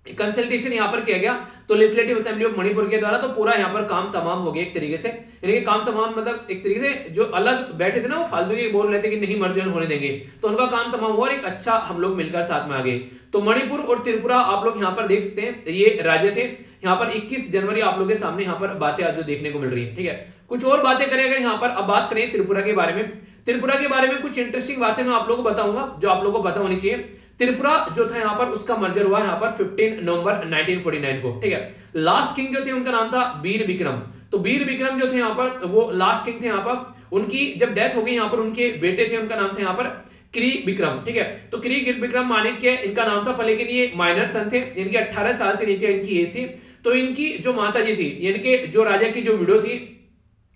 Speaker 1: कंसल्टेशन यहां पर किया गया तो लेजिस्लेटिव असेंबली ऑफ मणिपुर के द्वारा, तो पूरा यहां पर काम तमाम हो गया एक तरीके से। यानी कि काम तमाम मतलब एक तरीके से जो अलग बैठे थे ना वो फालतू के बोल रहे थे कि नहीं मर्जन होने देंगे, तो उनका काम तमाम हुआ और एक अच्छा हम लोग मिलकर साथ में आ गए। तो मणिपुर और त्रिपुरा आप लोग यहाँ पर देख सकते हैं, ये राज्य थे। यहाँ पर 21 जनवरी आप लोगों के सामने यहाँ पर बातें आज जो देखने को मिल रही है, ठीक है। कुछ और बातें करें अगर यहाँ पर, अब बात करें त्रिपुरा के बारे में, त्रिपुरा के बारे में कुछ इंटरेस्टिंग बातें मैं आप लोगों को बताऊंगा जो आप लोगों को पता होनी चाहिए। त्रिपुरा जो था यहाँ पर उसका मर्जर हुआ यहाँ पर 15 नवंबर 1949 को, ठीक है। लास्ट किंग जो थे उनका नाम था वीर विक्रम। तो वीर विक्रम जो थे यहाँ पर वो लास्ट किंग थे यहाँ पर, उनकी जब डेथ हो गई यहाँ पर उनके बेटे थे, उनका नाम था यहाँ पर क्री विक्रम, ठीक है। तो क्री विक्रम माणिक्य इनका नाम था, पर लेकिन ये माइनर सन थे, इनके 18 साल से नीचे इनकी एज थी। तो इनकी जो माता जी थी, यानी कि जो राजा की जो विडो थी,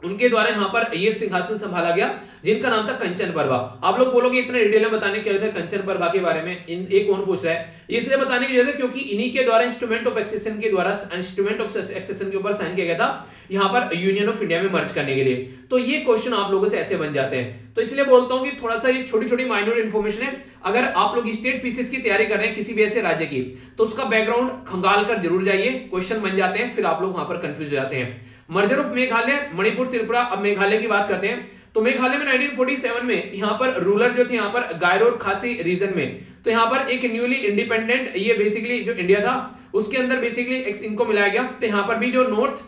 Speaker 1: उनके द्वारा यहाँ पर ये सिंहासन संभाला गया जिनका नाम था कंचन प्रभा। आप लोग बोलोगे इतना डिटेल में बताने की वजह है कंचन प्रभा के बारे में, एक कौन पूछ रहा है, इसलिए बताने की वजह है क्योंकि इन्हीं के द्वारा इंस्ट्रूमेंट ऑफ एक्सेशन के द्वारा, इंस्ट्रूमेंट ऑफ एक्सेशन के ऊपर साइन किया गया था यहाँ पर यूनियन ऑफ इंडिया में मर्ज करने के लिए। तो ये क्वेश्चन आप लोगों से ऐसे बन जाते हैं, तो इसलिए बोलता हूं कि थोड़ा सा ये छोटी छोटी माइनर इन्फॉर्मेशन है। अगर आप लोग स्टेट पीसीएस की तैयारी कर रहे हैं किसी भी ऐसे राज्य की, तो उसका बैकग्राउंड खंगाल कर जरूर जाइए, क्वेश्चन बन जाते हैं, फिर आप लोग वहां पर कंफ्यूज हो जाते हैं। Merger of Meghalaya, Manipur, Tripura. अब मेघालय की बात करते हैं, तो मेघालय में 1947 में यहाँ पर रूलर जो थे यहाँ पर गारो और खासी रीजन में, तो यहाँ पर एक न्यूली इंडिपेंडेंट, ये बेसिकली जो इंडिया था उसके अंदर बेसिकली इनको मिलाया गया। तो यहाँ पर भी जो नॉर्थ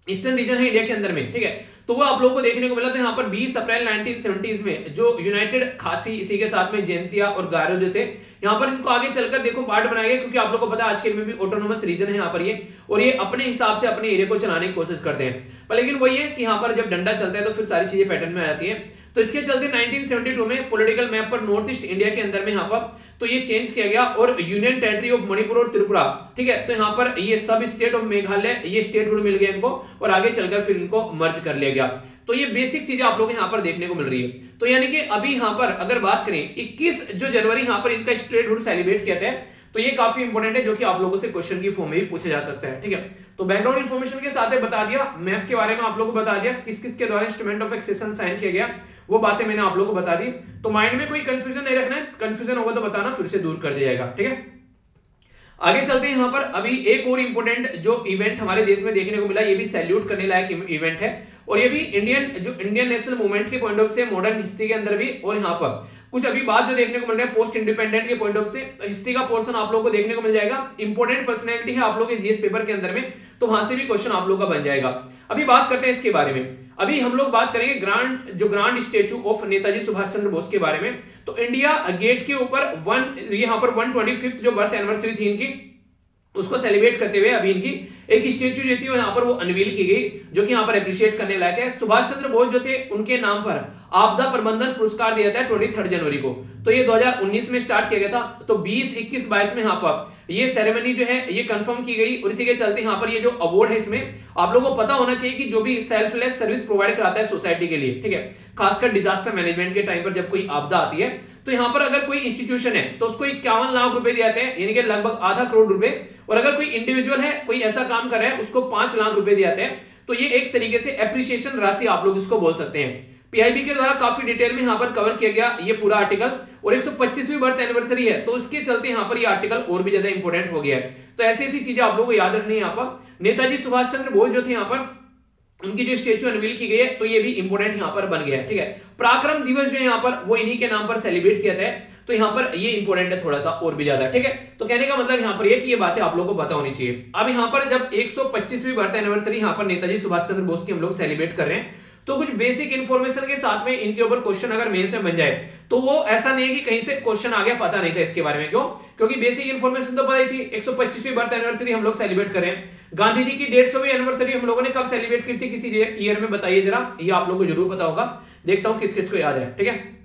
Speaker 1: ईस्टर्न रीजन है इंडिया के अंदर में, ठीक है, तो वो आप लोगों को देखने को मिला। तो यहाँ पर 20 अप्रैल 1970s में जो यूनाइटेड खासी, इसी के साथ में जयंतिया और गारो जो थे, यहाँ पर इनको आगे चलकर देखो पार्ट बनाया गया, क्योंकि आप लोगों को पता है आज के में भी ऑटोनोमस रीजन है यहाँ पर ये, और ये अपने हिसाब से अपने एरिया को चलाने की कोशिश करते हैं। पर लेकिन वही है कि यहाँ पर जब डंडा चलता है तो फिर सारी चीजें पैटर्न में आ जाती है। तो इसके चलते 1972 में पॉलिटिकल मैप पर नॉर्थ ईस्ट इंडिया के अंदर में यहाँ पर तो ये चेंज किया गया और यूनियन टेरिटरी ऑफ मणिपुर और त्रिपुरा, ठीक है, तो यहाँ पर ये सब स्टेट ऑफ मेघालय, ये स्टेटहुड मिल गया इनको और आगे चलकर फिर इनको मर्ज कर लिया गया। तो ये बेसिक चीजें आप लोग यहाँ पर देखने को मिल रही है। तो यानी कि अभी यहाँ पर अगर बात करें 21 जो जनवरी यहाँ पर इनका स्टेटहुड सेलिब्रेट किया था, तो ये काफी इंपॉर्टेंट है जो कि आप लोगों से क्वेश्चन की फॉर्म में भी पूछा जा सकता है, ठीक है। तो बैकग्राउंड इन्फॉर्मेशन के साथ बता दिया, मैप के बारे में आप लोगों को बता दिया, किस किस के द्वारा इंस्ट्रूमेंट ऑफ एक्सेशन साइन किया गया, वो बातें मैंने आप लोगों को बता दी। तो माइंड में कोई कंफ्यूजन नहीं रखना है, कंफ्यूजन होगा तो बताना, फिर से दूर कर दिया जाएगा, ठीक है। आगे चलते हैं। यहाँ पर अभी एक और इंपॉर्टेंट जो इवेंट हमारे देश में देखने को मिला, ये भी सैल्यूट करने लायक इवेंट है, और ये भी इंडियन नेशनल मूवमेंट के पॉइंट ऑफ से, मॉडर्न हिस्ट्री के अंदर भी, और यहाँ पर कुछ अभी बात जो देखने को मिल रहा है पोस्ट इंडिपेंडेंट के पॉइंट ऑफ से, तो हिस्ट्री का पोर्शन आप लोगों को देखने को मिल जाएगा। इंपॉर्टेंट पर्सनैलिटी है आप लोगों के जीएस पेपर के अंदर में, तो वहां से भी क्वेश्चन आप लोगों का बन जाएगा। अभी बात करते हैं इसके बारे में। अभी हम लोग बात करेंगे grand statue of Netaji Subhash Chandra Bose के बारे में। तो इंडिया गेट के ऊपर यहाँ पर 125th जो बर्थ एनिवर्सरी थी इनकी, उसको सेलिब्रेट करते हुए अभी इनकी एक स्टेच्यू जो थी यहाँ पर वो अनवील की गई, जो कि यहाँ पर अप्रिशिएट करने लायक है। सुभाष चंद्र बोस जो थे उनके नाम पर आपदा प्रबंधन पुरस्कार दिया था 23 जनवरी को। तो ये 2019 में स्टार्ट किया गया था। तो 20, 21, 22 में यहाँ पर ये सेरेमनी जो है ये कंफर्म की गई, और इसी के चलते यहाँ पर ये जो अवार्ड है इसमें आप लोगों को पता होना चाहिए कि जो भी सेल्फलेस सर्विस प्रोवाइड कराता है सोसाइटी के लिए, ठीक है, खासकर डिजास्टर मैनेजमेंट के टाइम पर जब कोई आपदा आती है, तो यहाँ पर अगर कोई इंस्टीट्यूशन है तो उसको 51 लाख रुपए दिए जाते हैं, यानी कि लगभग आधा करोड़ रुपए। और अगर कोई इंडिविजुअल है, कोई ऐसा काम कर रहा है, उसको 5 लाख रुपए दिए जाते हैं। तो ये एक तरीके से एप्रिसिएशन राशि आप लोग इसको बोल सकते हैं। पीआईबी के द्वारा काफी डिटेल में यहाँ पर कवर किया गया ये पूरा आर्टिकल, और 125वीं बर्थ एनिवर्सरी है, तो इसके चलते यहाँ पर ये आर्टिकल और भी ज्यादा इंपॉर्टेंट हो गया है। तो ऐसी ऐसी चीजें आप लोगों को याद रखनी है। यहाँ पर नेताजी सुभाष चंद्र बोस जो थे यहाँ पर उनकी जो स्टेच्यू अनवील की गई है, तो ये भी इंपॉर्टेंट यहाँ पर बन गया है, ठीक है। पराक्रम दिवस जो है यहाँ पर वो इन्हीं के नाम पर सेलिब्रेट किया था, तो यहाँ पर ये इंपॉर्टेंट है थोड़ा सा और भी ज्यादा, ठीक है। तो कहने का मतलब यहाँ पर ये कि ये बातें आप लोगों को पता होनी चाहिए। अब यहाँ पर जब 125वीं बर्थ एनिवर्सरी यहाँ पर नेताजी सुभाष चंद्र बोस की हम लोग सेलिब्रेट कर रहे हैं, तो कुछ बेसिक इंफॉर्मेशन के साथ में इनके ऊपर क्वेश्चन अगर मेंस में बन जाए, तो वो ऐसा नहीं है कि कहीं से क्वेश्चन आ गया पता नहीं था इसके बारे में। क्यों? क्योंकि बेसिक इंफॉर्मेशन तो पता ही थी। 125वीं बर्थ एनिवर्सरी हम लोग सेलिब्रेट कर रहे हैं। गांधी जी की 150वीं एनिवर्सरी हम लोगों ने कब सेलिब्रेट की थी, किसी ईयर में बताइए जरा, ये आप लोगों को जरूर पता होगा। देखता हूं किस किस को याद है, ठीक है।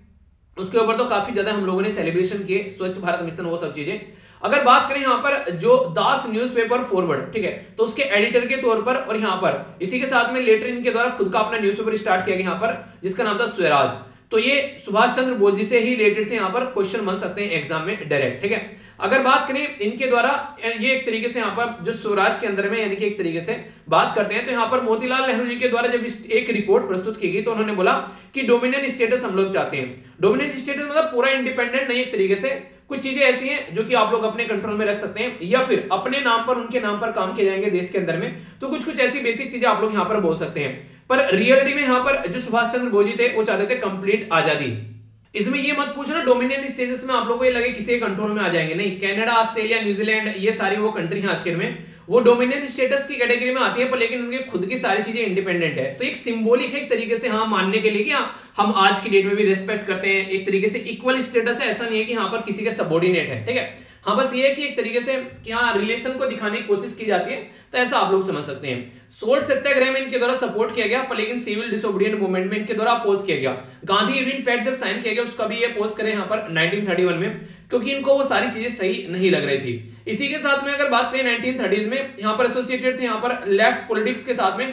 Speaker 1: उसके ऊपर तो काफी ज्यादा हम लोगों ने सेलिब्रेशन किए, स्वच्छ भारत मिशन, वो सब चीजें। अगर बात करें यहाँ पर जो दास न्यूज़पेपर फॉरवर्ड, ठीक है, तो उसके एडिटर के तौर पर, और यहाँ पर इसी के साथ में लेटर इनके द्वारा खुद का अपना न्यूज़पेपर स्टार्ट किया गया यहाँ पर, जिसका नाम था स्वराज। तो ये सुभाष चंद्र बोस जी से ही रिलेटेड थे। यहाँ पर क्वेश्चन बन सकते हैं एग्जाम में डायरेक्ट, ठीक है। अगर बात करें इनके द्वारा, ये एक तरीके से यहाँ पर जो स्वराज के अंदर में यानी कि एक तरीके से बात करते हैं, तो यहाँ पर मोतीलाल नेहरू जी के द्वारा जब एक रिपोर्ट प्रस्तुत की गई, तो उन्होंने बोला कि डोमिनियन स्टेटस हम लोग चाहते हैं। डोमिनियन स्टेटस मतलब पूरा इंडिपेंडेंट नहीं, एक तरीके से कुछ चीजें ऐसी हैं जो कि आप लोग अपने कंट्रोल में रख सकते हैं, या फिर अपने नाम पर उनके नाम पर काम किए जाएंगे देश के अंदर में। तो कुछ कुछ ऐसी बेसिक चीजें आप लोग यहाँ पर बोल सकते हैं। पर रियलिटी में यहाँ पर जो सुभाष चंद्र बोस जी थे वो चाहते थे कंप्लीट आजादी। इसमें ये मत पूछना डोमिनियन स्टेटस में आप लोगों को ये लगे किसी कंट्रोल में आ जाएंगे, नहीं। कनाडा, ऑस्ट्रेलिया, न्यूजीलैंड, ये सारी वो कंट्री हैं आज के में, वो डोमिनियन स्टेटस की कैटेगरी में आती है, पर लेकिन उनके खुद की सारी चीजें इंडिपेंडेंट है। तो एक सिंबॉलिक है एक तरीके से, हाँ, मानने के लिए कि हाँ हम आज की डेट में भी रिस्पेक्ट करते हैं, एक तरीके से इक्वल स्टेटस है। ऐसा नहीं है कि यहाँ पर किसी के सबॉर्डिनेट है, ठीक है। हाँ, बस ये है कि एक तरीके से कि हाँ रिलेशन को दिखाने की कोशिश की जाती है, तो ऐसा आप लोग समझ सकते हैं। सोल्ट सत्याग्रह में इनके द्वारा सपोर्ट किया गया, पर लेकिन सिविल डिसोबीडिएंट मूवमेंट में इनके द्वारा अपोज किया गया। गांधी इरविन पैक्ट जब साइन किया गया उसका भी ये अपोज करे यहाँ पर 1931 में, क्योंकि इनको वो सारी चीजें सही नहीं लग रही थी। इसी के साथ में अगर बात करें 1930s में, यहाँ पर एसोसिएटेड थे यहाँ पर लेफ्ट पॉलिटिक्स के साथ में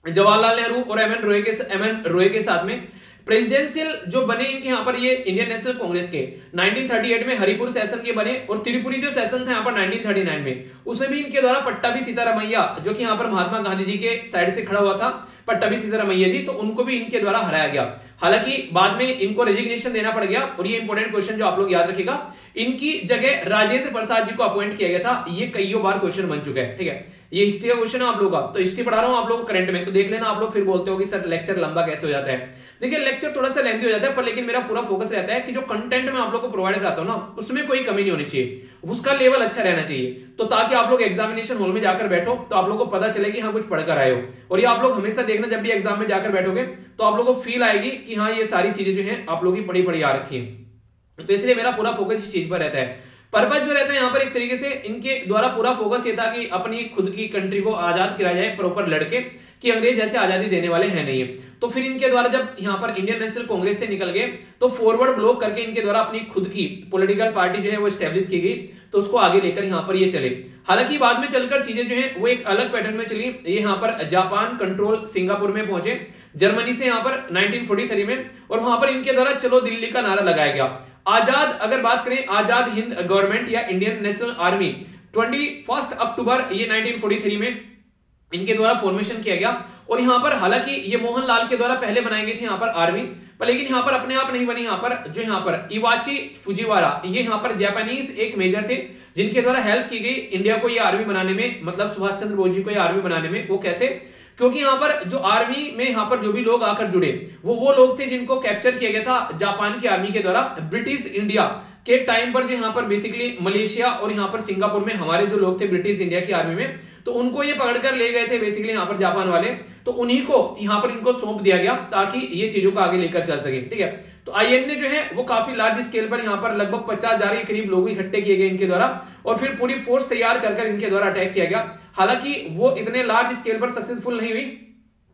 Speaker 1: जवाहरलाल नेहरू और एम एन रॉय के साथ में। प्रेसिडेंशियल जो बने इनके यहाँ पर ये इंडियन नेशनल कांग्रेस के 1938 में हरिपुर सेशन के बने, और त्रिपुरी जो सेशन था यहाँ पर 1939 में, उसमें भी इनके द्वारा पट्टाभी सीतारामैया, जो कि यहाँ पर महात्मा गांधी जी के साइड से खड़ा हुआ था, पट्टाभी सीतारामैया जी, तो उनको भी इनके द्वारा हराया गया। हालांकि बाद में इनको रेजिग्नेशन देना पड़ गया, और ये इंपॉर्टेंट क्वेश्चन जो आप लोग याद रखिएगा, इनकी जगह राजेंद्र प्रसाद जी को अपॉइंट किया गया था। ये कईयों बार क्वेश्चन बन चुका है, ठीक है। ये हिस्ट्री का क्वेश्चन है आप लोगों का, तो हिस्ट्री पढ़ा रहा हूं आप लोगों को करंट में, तो देख लेना। आप लोग फिर बोलते हो कि सर लेक्चर लंबा कैसे हो जाता है। देखिए लेक्चर थोड़ा सा लेंथी हो जाता है, पर लेकिन मेरा पूरा फोकस रहता है कि जो कंटेंट मैं आप लोग को प्रोवाइड कराता हूं ना, उसमें कोई कमी नहीं होनी चाहिए, उसका लेवल अच्छा रहना चाहिए, तो ताकि आप लोग एग्जामिनेशन हॉल में जाकर बैठो तो आप लोग को पता चले कि हाँ कुछ पढ़कर आए हो। और ये आप लोग हमेशा देखना, जब भी एग्जाम में जाकर बैठोगे तो आप लोग को फील आएगी कि हाँ ये सारी चीजें जो है आप लोग की पढ़ी आ रखी है। तो इसलिए मेरा पूरा फोकस इस चीज पर रहता है। पर्पज जो रहता है यहाँ पर एक तरीके से इनके द्वारा पूरा फोकस ये था कि अपनी खुद की कंट्री को आजाद कराया जाए प्रॉपर लड़के, कि अंग्रेज जैसे आजादी देने वाले हैं नहीं है। तो फिर इनके द्वारा जब यहाँ पर इंडियन नेशनल कांग्रेस से निकल गए, तो फॉरवर्ड ब्लॉक करके इनके द्वारा अपनी खुद की पॉलिटिकल पार्टी जो है वो एस्टेब्लिश की गई, तो उसको आगे लेकर यहाँ पर ये चले। हालांकि बाद में चलकर चीजें जो है वो एक अलग पैटर्न में चली। ये यहाँ पर जापान कंट्रोल सिंगापुर में पहुंचे, जर्मनी से यहाँ पर 1943 में, और वहां पर इनके द्वारा चलो दिल्ली का नारा लगाया गया। आजाद, अगर बात करें आजाद हिंद गवर्नमेंट या इंडियन नेशनल आर्मी, 21 अक्टूबर ये 1943 में इनके द्वारा फॉर्मेशन किया गया। और यहाँ पर हालांकि ये मोहनलाल के द्वारा पहले बनाई गई थी यहाँ पर आर्मी, पर लेकिन यहाँ पर अपने आप नहीं बनी। यहाँ पर जो यहाँ पर इवाची फुजिवारा, ये यहाँ पर जापानीज एक मेजर थे जिनके द्वारा हेल्प की गई इंडिया को ये आर्मी बनाने में, मतलब सुभाष चंद्र बोस जी को ये आर्मी बनाने में। वो कैसे? क्योंकि यहाँ पर जो आर्मी में यहाँ पर जो भी लोग आकर जुड़े वो लोग थे जिनको कैप्चर किया गया था जापान की आर्मी के द्वारा। ब्रिटिश इंडिया के टाइम पर जो यहाँ पर बेसिकली मलेशिया और यहाँ पर सिंगापुर में हमारे जो लोग थे ब्रिटिश इंडिया की आर्मी में, तो उनको ये पकड़कर ले गए थे बेसिकली यहाँ पर जापान वाले, तो उन्हीं को यहाँ पर इनको सौंप दिया गया ताकि ये चीजों को आगे लेकर चल सके, ठीक है। तो INA जो है वो काफी लार्ज स्केल पर यहाँ पर लगभग 50,000 के करीब लोग इकट्ठे किए गए इनके द्वारा, और फिर पूरी फोर्स तैयार कर इनके द्वारा अटैक किया गया। हालांकि वो इतने लार्ज स्केल पर सक्सेसफुल नहीं हुई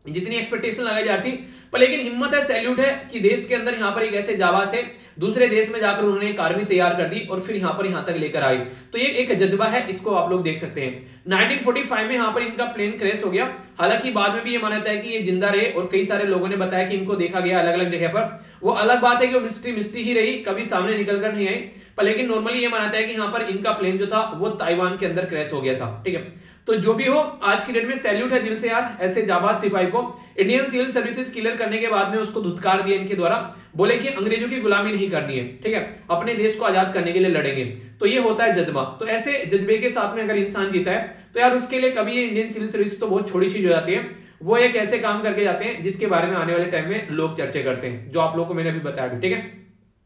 Speaker 1: जितनी एक्सपेक्टेशन लगाई जा रही थी, पर लेकिन हिम्मत है, सैल्यूट है कि देश के अंदर यहाँ पर एक ऐसे जाबाज थे, दूसरे देश में जाकर उन्होंने एक आर्मी तैयार कर दी और फिर यहाँ तक लेकर आई। तो ये एक जज्बा है, इसको आप लोग देख सकते हैं। 1945 में यहाँ पर इनका प्लेन क्रैश हो गया। हालांकि बाद में भी ये मान्यता है कि ये जिंदा रहे और कई सारे लोगों ने बताया कि इनको देखा गया अलग अलग जगह पर। वो अलग बात है कि वो मिस्ट्री ही रही, कभी सामने निकल कर नहीं आई, पर लेकिन नॉर्मली ये मानता है कि यहाँ पर इनका प्लेन जो था वो ताइवान के अंदर क्रैश हो गया था। ठीक है, तो जो भी हो, आज की डेट में सैल्यूट है दिल से यार ऐसे जाबाज सिपाही को। इंडियन सिविल सर्विसेज क्लियर करने के बाद में उसको धुतकार दिया इनके द्वारा, बोले कि अंग्रेजों की गुलामी नहीं करनी है, ठीक है, अपने देश को आजाद करने के लिए लड़ेंगे। तो ये होता है जज्बा। तो ऐसे जज्बे के साथ में अगर इंसान जीता है तो यार उसके लिए कभी ये इंडियन सिविल सर्विस तो बहुत छोटी चीज हो जाती है। वो एक ऐसे काम करके जाते हैं जिसके बारे में आने वाले टाइम में लोग चर्चा करते हैं, जो आप लोगों को मैंने अभी बताया भी। ठीक है,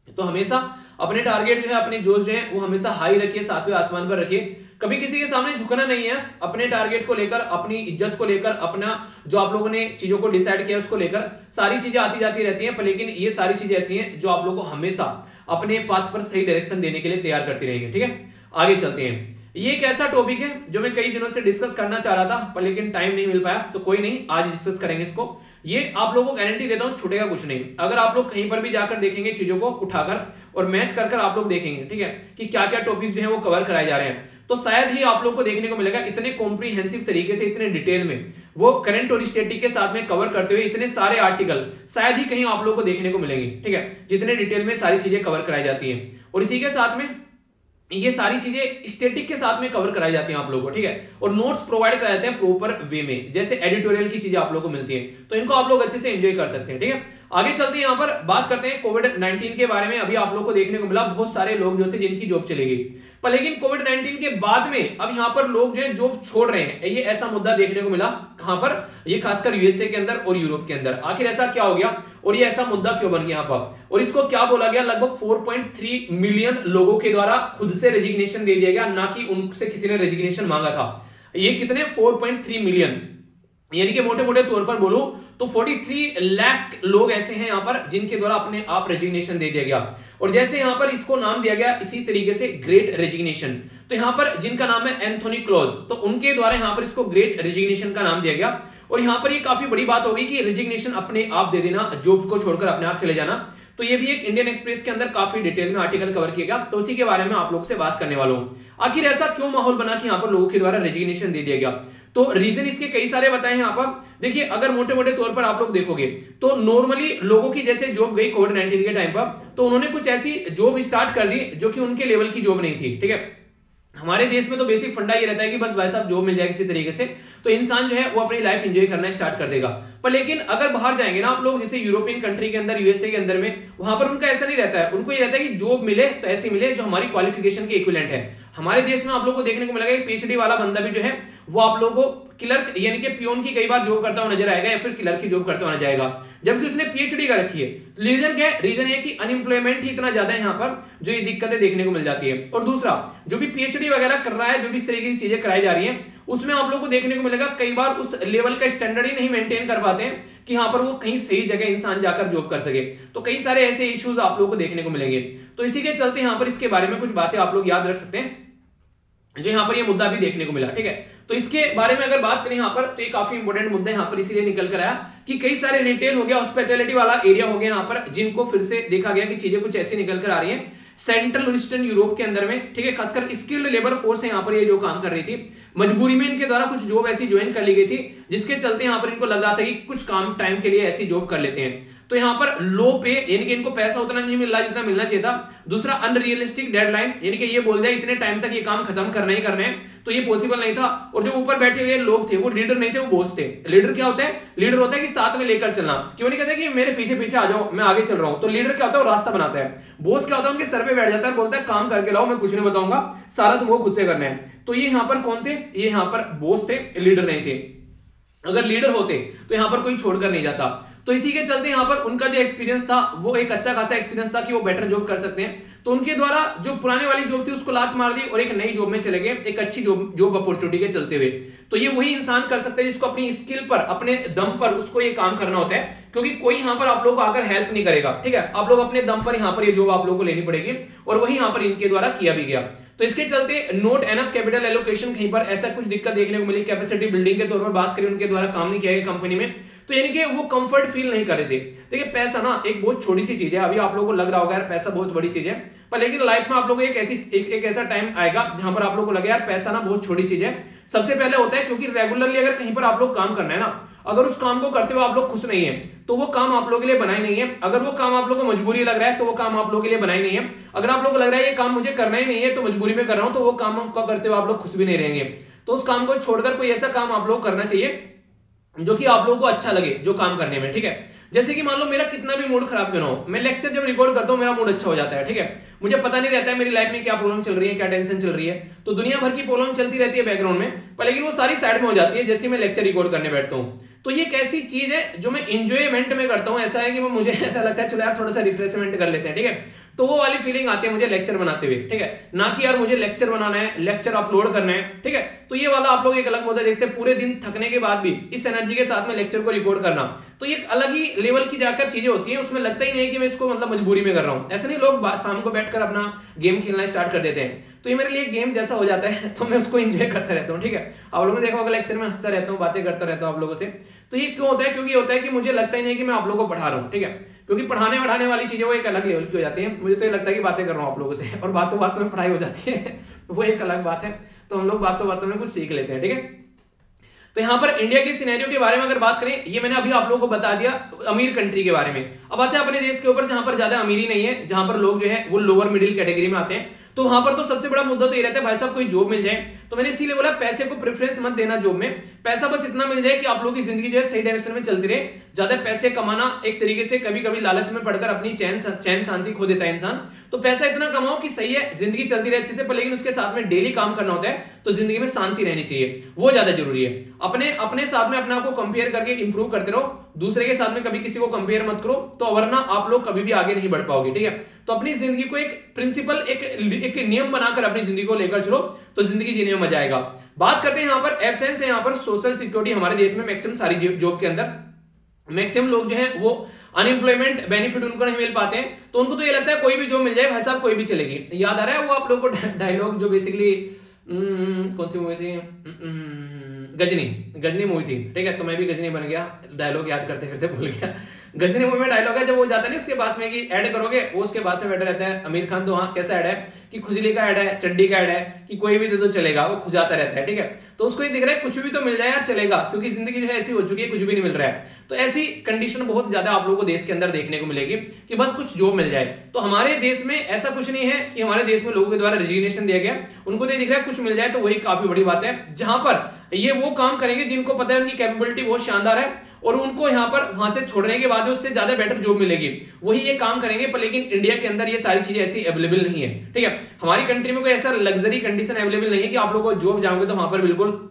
Speaker 1: तो हमेशा अपने टारगेट जो है, अपने जोश जो है वो हमेशा हाई रखिए, सातवें आसमान पर रखिए। कभी किसी के सामने झुकना नहीं है, अपने टारगेट को लेकर, अपनी इज्जत को लेकर, अपना जो आप लोगों ने चीजों को डिसाइड किया उसको लेकर सारी चीजें आती जाती रहती हैं, पर लेकिन ये सारी चीजें ऐसी हैं जो आप लोगों को हमेशा अपने पाथ पर सही डायरेक्शन देने के लिए तैयार करती रहेंगी। ठीक है, आगे चलते हैं। ये एक ऐसा टॉपिक है जो मैं कई दिनों से डिस्कस करना चाह रहा था, पर लेकिन टाइम नहीं मिल पाया, तो कोई नहीं, आज डिस्कस करेंगे इसको। ये आप लोगों को गारंटी देता हूं छूटेगा कुछ नहीं। अगर आप लोग कहीं पर भी जाकर देखेंगे चीजों को उठाकर और मैच कर आप लोग देखेंगे, ठीक है, कि क्या क्या टॉपिक्स जो है वो कवर कराए जा रहे हैं, तो शायद ही आप लोग को देखने को मिलेगा इतने कॉम्प्रिहेंसिव तरीके से, इतने डिटेल में वो करंट और स्टैटिक के साथ में कवर करते हुए इतने सारे आर्टिकल शायद ही कहीं आप लोग को देखने को मिलेंगे। ठीक है, जितने डिटेल में सारी चीजें कवर कराई जाती हैं, और इसी के साथ में ये सारी चीजें स्टैटिक के साथ में कवर कराई जाती हैं आप लोगों को। ठीक है, और नोट्स प्रोवाइड कराए जाते हैं प्रॉपर वे में, जैसे एडिटोरियल की चीजें आप लोगों को मिलती हैं, तो इनको आप लोग अच्छे से एंजॉय कर सकते हैं। ठीक है, आगे चलते हैं, यहाँ पर बात करते हैं कोविड-19 के बारे में। अभी आप लोग को देखने को मिला बहुत सारे लोग जो थे जिनकी जॉब चली गई, पर लेकिन कोविड-19 के बाद में अब यहाँ पर लोग जो है जॉब छोड़ रहे हैं। ये ऐसा मुद्दा देखने को मिला कहां पर, ये खासकर यूएसए के अंदर और यूरोप के अंदर। आखिर ऐसा क्या हो गया और ये ऐसा मुद्दा क्यों बन गया यहाँ पर, और इसको क्या बोला गया? लगभग 4.3 मिलियन लोगों के द्वारा खुद से रेजिग्नेशन दे दिया गया, ना कि उनसे किसी ने रेजिग्नेशन मांगा था। ये कितने? 4.3 मिलियन, यानी कि मोटे मोटे तौर पर बोलूं तो 43 लाख लोग ऐसे हैं यहाँ पर जिनके द्वारा अपने आप रेजिग्नेशन दे दिया गया। और जैसे यहाँ पर इसको नाम दिया गया इसी तरीके से ग्रेट रेजिग्नेशन, तो यहाँ पर जिनका नाम है एंथोनी क्लोज, तो उनके द्वारा यहाँ पर इसको ग्रेट रेजिग्नेशन का नाम दिया गया। और यहाँ पर ये काफी बड़ी बात होगी कि रेजिग्नेशन अपने आप दे देना, जॉब को छोड़कर अपने आप चले जाना। तो ये भी एक इंडियन एक्सप्रेस के अंदर काफी डिटेल में आर्टिकल कवर किया गया, तो उसी के बारे में आप लोग से बात करने वाला हूँ। आखिर ऐसा क्यों माहौल बना कि यहाँ पर लोगों के द्वारा रेजिग्नेशन दे दिया गया? तो रीजन इसके कई सारे बताए यहाँ पर। देखिए, अगर मोटे मोटे तौर पर आप लोग देखोगे तो नॉर्मली लोगों की जैसे जॉब गई कोविड-19 के टाइम पर, तो उन्होंने कुछ ऐसी जॉब स्टार्ट कर दी जो कि उनके लेवल की जॉब नहीं थी। ठीक है, हमारे देश में तो बेसिक फंडा ये रहता है कि बस भाई साहब जॉब मिल जाए किसी तरीके से, तो इंसान जो है वो अपनी लाइफ एंजॉय करना स्टार्ट कर देगा। पर लेकिन अगर बाहर जाएंगे ना आप लोग, जैसे यूरोपियन कंट्री के अंदर, यूएसए के अंदर में, वहां पर उनका ऐसा नहीं रहता है। उनको ये रहता है कि जॉब मिले तो ऐसी मिले जो हमारी क्वालिफिकेशन के इक्विवेलेंट है। हमारे देश में आप लोग को देखने को मिलेगा पीएचडी वाला बंदा भी जो है वो आप लोगों को क्लर्क यानी कि पियोन की कई बार जॉब करता हुआ नजर आएगा, या फिर क्लर्क की जॉब करता हुआ नजर जाएगा, जबकि उसने पीएचडी का रखी है। रीजन क्या है? रीजन ये कि अनएम्प्लॉयमेंट ही इतना ज्यादा है यहाँ पर, जो ये दिक्कतें देखने को मिल जाती है। और दूसरा, जो भी पीएचडी वगैरह कर रहा है, जो भी इस तरीके की चीजें कराई जा रही हैं, उसमें आप लोग को देखने को मिलेगा कई बार उस लेवल का स्टैंडर्ड ही नहीं मेंटेन कर पाते हैं कि यहाँ पर वो कहीं सही जगह इंसान जाकर जॉब कर सके। तो कई सारे ऐसे इश्यूज आप लोग को देखने को मिलेंगे। तो इसी के चलते यहाँ पर इसके बारे में कुछ बातें आप लोग याद रख सकते हैं, जो यहाँ पर ये मुद्दा भी देखने को मिला। ठीक है, तो इसके बारे में अगर बात करें यहाँ पर, तो ये काफी इंपॉर्टेंट मुद्दा यहाँ पर इसीलिए निकल कर आया कि कई सारे रिटेल हो गया, हॉस्पिटैलिटी वाला एरिया हो गया यहाँ पर, जिनको फिर से देखा गया कि चीजें कुछ ऐसी निकल कर आ रही हैं सेंट्रल और ईस्टर्न यूरोप के अंदर में। ठीक है, खासकर स्किल्ड लेबर फोर्स है यहाँ पर, ये जो काम कर रही थी, मजबूरी में इनके द्वारा कुछ जॉब ऐसी ज्वाइन कर ली गई थी, जिसके चलते यहाँ पर इनको लग रहा था कि कुछ काम टाइम के लिए ऐसी जॉब कर लेते हैं। तो यहाँ पर लो पे, यानी कि इनको पैसा उतना नहीं मिल रहा जितना मिलना चाहिए था। दूसरा, अनरियलिस्टिक डेडलाइन, यानी कि ये बोल दिया इतने टाइम तक ये काम खत्म करना ही करना है, तो ये पॉसिबल नहीं था। और जो ऊपर बैठे हुए लोग थे वो लीडर नहीं थे, वो बॉस थे। लीडर क्या होता है? लीडर होता है कि साथ में लेकर चलना। क्यों नहीं कहते कि मेरे पीछे पीछे आ जाओ, मैं आगे चल रहा हूं। तो लीडर क्या होता है? वो रास्ता बनाता है। बॉस क्या होता है? उनके सर पे बैठ जाता है, बोलता है काम करके लाओ, मैं कुछ नहीं बताऊंगा, सारा तुमको खुद से करना है। तो ये यहाँ पर कौन थे? ये यहाँ पर बॉस थे, लीडर नहीं थे। अगर लीडर होते तो यहाँ पर कोई छोड़कर नहीं जाता। तो इसी के चलते यहाँ पर उनका जो एक्सपीरियंस था वो एक अच्छा खासा एक्सपीरियंस था कि वो बेटर जॉब कर सकते हैं। तो उनके द्वारा जो पुराने वाली जॉब थी उसको लात मार दी और एक नई जॉब में चले गए, एक अच्छी जॉब अपॉर्चुनिटी के चलते हुए। तो ये वही इंसान कर सकता है जिसको अपनी स्किल पर, अपने दम पर उसको ये काम करना होता है, क्योंकि कोई यहां पर आप लोगों को आकर हेल्प नहीं करेगा, ठीक है। आप लोग अपने दम पर यहां पर ये जॉब आप लोगों को लेनी पड़ेगी और वही यहां पर इनके द्वारा किया भी गया। तो इसके चलते नोट एनफ कैपिटल एलोकेशन, कहीं पर ऐसा कुछ दिक्कत देखने को मिली, कैपेसिटी बिल्डिंग के तौर पर बात करें उनके द्वारा काम नहीं किया गया कंपनी में, तो यानी कि वो कंफर्ट फील नहीं कर रहे थे। देखिए पैसा ना एक बहुत छोटी सी चीज है, अभी आप लोगों को लग रहा होगा यार पैसा बहुत बड़ी चीज है, पर लेकिन लाइफ में आप लोगों को एक ऐसा टाइम आएगा जहां पर आप लोगों को लगे यार पैसा ना बहुत छोटी चीज है। सबसे पहले होता है क्योंकि रेगुलरली अगर कहीं पर आप लोग काम करना है ना, अगर उस काम को करते हुए आप लोग खुश नहीं है तो वो काम आप लोगों के लिए बनाई नहीं है। अगर वो काम आप लोगों को मजबूरी लग रहा है तो वो काम आप लोगों के लिए बनाई नहीं है। अगर आप लोगों को लग रहा है ये काम मुझे करना ही नहीं है तो मजबूरी में कर रहा हूं, तो वो काम को करते हुए आप लोग खुश भी नहीं रहेंगे। तो उस काम को छोड़कर कोई ऐसा काम आप लोग करना चाहिए जो कि आप लोगों को अच्छा लगे जो काम करने में, ठीक है। जैसे कि मान लो मेरा कितना भी मूड खराब क्यों ना हो, मैं लेक्चर जब रिकॉर्ड करता हूं मेरा मूड अच्छा हो जाता है, ठीक है। मुझे पता नहीं रहता है मेरी लाइफ में क्या प्रॉब्लम चल रही है, क्या टेंशन चल रही है, तो दुनिया भर की प्रॉब्लम चलती रहती है बैकग्राउंड में, पर लेकिन वो सारी साइड में हो जाती है जैसे मैं लेक्चर रिकॉर्ड करने बैठता हूं। तो ये एक ऐसी चीज है जो मैं इंजॉयमेंट में करता हूं। ऐसा है कि मुझे ऐसा लगता है चलो यार थोड़ा सा रिफ्रेशमेंट कर लेते हैं, ठीक है। तो वो वाली फीलिंग आती है मुझे लेक्चर बनाते हुए, ठीक है, ना कि यार मुझे लेक्चर बनाना है, लेक्चर अपलोड करना है, ठीक है। तो ये वाला आप लोग एक अलग मुद्दा देखते हैं, पूरे दिन थकने के बाद भी इस एनर्जी के साथ में लेक्चर को रिकॉर्ड करना, तो ये एक अलग ही लेवल की जाकर चीजें होती हैं। उसमें लगता ही नहीं कि मैं इसको मतलब मजबूरी में कर रहा हूं। ऐसा नहीं लोग शाम को बैठकर अपना गेम खेलना स्टार्ट कर देते हैं, तो ये मेरे लिए गेम जैसा हो जाता है, तो मैं उसको एंजॉय करता रहता हूँ, ठीक है। आप लोगों ने देखा होगा लेक्चर में हंसता रहता हूँ, बातें करता रहता हूँ आप लोगों से। तो ये क्यों होता है? क्योंकि होता है कि मुझे लगता ही नहीं कि मैं आप लोगों को पढ़ा रहा हूँ, ठीक है। क्योंकि पढ़ाने वढ़ाने वाली चीजें वो एक अलग लेवल की हो जाती है। मुझे तो ये लगता है कि बातें कर रहा हूँ आप लोगों से और बातों बातों में पढ़ाई हो जाती है, वो एक अलग बात है। तो हम लोग बातों बातों में कुछ सीख लेते हैं, ठीक है। तो यहाँ पर इंडिया के सिनेरियो के बारे में अगर बात करें, ये मैंने अभी आप लोगों को बता दिया अमीर कंट्री के बारे में। अब आते हैं अपने देश के ऊपर जहां पर ज्यादा अमीरी नहीं है, जहां पर लोग जो है वो लोअर मिडिल कैटेगरी में आते हैं। तो वहां पर तो सबसे बड़ा मुद्दा तो ये रहता है भाई साहब कोई जॉब मिल जाए। तो मैंने इसीलिए बोला पैसे को प्रेफरेंस मत देना जॉब में, पैसा बस इतना मिल जाए कि आप लोगों की जिंदगी जो है सही डायरेक्शन में चलती रहे। ज्यादा पैसे कमाना एक तरीके से कभी कभी लालच में पड़कर अपनी चैन शांति खो देता है इंसान। तो पैसा इतना कमाओ कि सही है, जिंदगी चलती रहे अच्छे से, पर लेकिन उसके साथ में डेली काम करना होता है, तो जिंदगी में शांति रहनी चाहिए, वो ज्यादा जरूरी है। अपने साथ में अपने आप को कंपेयर करके इंप्रूव करते रहो, दूसरे के साथ में कभी किसी को कंपेयर मत करो, तो वरना आप लोग कभी भी आगे नहीं बढ़ पाओगे, ठीक है। तो अपनी जिंदगी को एक प्रिंसिपल, एक नियम बनाकर अपनी जिंदगी को लेकर चलो, तो जिंदगी जीने में मजा आएगा। बात करते हैं यहाँ पर एब्सेंस है, यहाँ पर सोशल सिक्योरिटी हमारे देश में मैक्सिमम सारी जॉब के अंदर मैक्सिमम लोग जो है वो अनएम्प्लॉयमेंट बेनिफिट उनको नहीं मिल पाते हैं। तो उनको तो ये लगता है कोई भी जॉब मिल जाए भाई साहब, कोई भी चलेगी। याद आ रहा है वो आप लोग को डायलॉग जो बेसिकली कौन सी मूवी थी, गजनी मूवी थी, ठीक है। तो मैं भी गजनी बन गया, डायलॉग याद करते करते भूल गया। गजनी मूवी में डायलॉग है जब वो जाता नहीं उसके पास में कि ऐड करोगे, वो उसके पास में बैठा रहता है आमिर खान। तो हाँ कैसा ऐड है कि खुजली का ऐड है, चड्डी का ऐड है, कि कोई भी दे दो चलेगा, वो खुजाता रहता है, ठीक है। तो उसको ये दिख रहा है कुछ भी तो मिल जाए यार चलेगा, क्योंकि जिंदगी जो है ऐसी हो चुकी है, कुछ भी नहीं मिल रहा है। तो ऐसी कंडीशन बहुत ज्यादा आप लोगों को देश के अंदर देखने को मिलेगी कि बस कुछ जॉब मिल जाए। तो हमारे देश में ऐसा कुछ नहीं है कि हमारे देश में लोगों के द्वारा रेजिग्नेशन दिया गया, उनको तो ये दिख रहा है कुछ मिल जाए, तो वही काफी बड़ी बात है। जहां पर ये वो काम करेंगे जिनको पता है उनकी कैपेबिलिटी बहुत शानदार है और उनको यहाँ पर वहां से छोड़ने के बाद में उससे ज्यादा बेटर जॉब मिलेगी, वही ये काम करेंगे। पर लेकिन इंडिया के अंदर ये सारी चीजें ऐसी अवेलेबल नहीं है, ठीक है। हमारी कंट्री में कोई ऐसा लग्जरी कंडीशन अवेलेबल नहीं है कि आप लोगों को जॉब जाओगे तो वहां पर बिल्कुल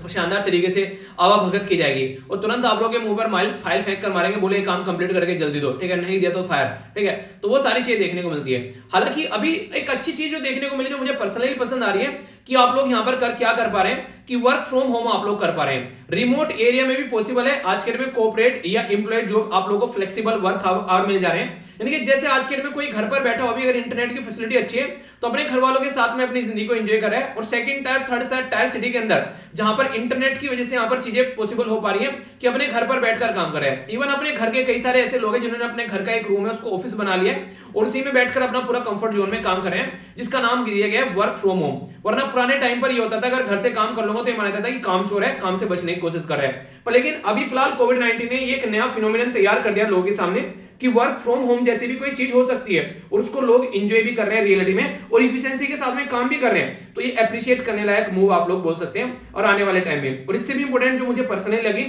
Speaker 1: शानदार तरीके से आवाभगत की जाएगी और तुरंत आप लोग के मुंह पर फाइल फेंक कर मारेंगे, बोले काम कंप्लीट करके जल्दी दो, ठीक है, नहीं दिया तो फायर, ठीक है। तो वो सारी चीजें देखने को मिलती है। हालांकि अभी एक अच्छी चीज जो देखने को मिली, जो मुझे पर्सनली पसंद आ रही है, कि आप लोग यहां पर क्या कर पा रहे हैं कि वर्क फ्रॉम होम आप लोग कर पा रहे हैं। रिमोट एरिया में भी पॉसिबल है। आज के डेट में कॉर्पोरेट या एम्प्लॉयड जॉब आप लोगों को फ्लेक्सिबल वर्क आवर मिल जा रहे हैं। यानी कि जैसे आज के डेट में कोई घर पर बैठा हो, अभी अगर इंटरनेट की फैसिलिटी अच्छी है तो अपने घर वालों के साथ में अपनी जिंदगी को एंजॉय कर रहा है। और second tier third tier city के अंदर जहां पर इंटरनेट की वजह से यहाँ पर चीजें पॉसिबल हो पा रही है कि अपने घर पर बैठकर काम कर रहे हैं। इवन अपने घर के कई सारे ऐसे लोग हैं जिन्होंने अपने घर का एक रूम है उसको ऑफिस बना लिया है और उसी में बैठकर अपना पूरा कंफर्ट जोन में काम कर रहे हैं, जिसका नाम दिया गया है वर्क फ्रॉम होम। वरना पुराने टाइम पर ये होता था अगर घर से काम कर लूंगा तो ये माना जाता था कि काम चोर है, काम से बचने की कोशिश कर रहे हैं। पर लेकिन अभी फिलहाल कोविड-19 ने एक नया फिनोमिनन तैयार कर दिया लोगों के सामने कि वर्क फ्रॉम होम जैसी भी कोई चीज हो सकती है और उसको लोग एंजॉय भी कर रहे हैं रियलिटी में और इफिशिएंसी के साथ में काम भी कर रहे हैं। तो ये अप्रिशिएट करने लायक मूव आप लोग बोल सकते हैं और आने वाले टाइम में। और इससे भी इंपॉर्टेंट जो मुझे पर्सनली लगी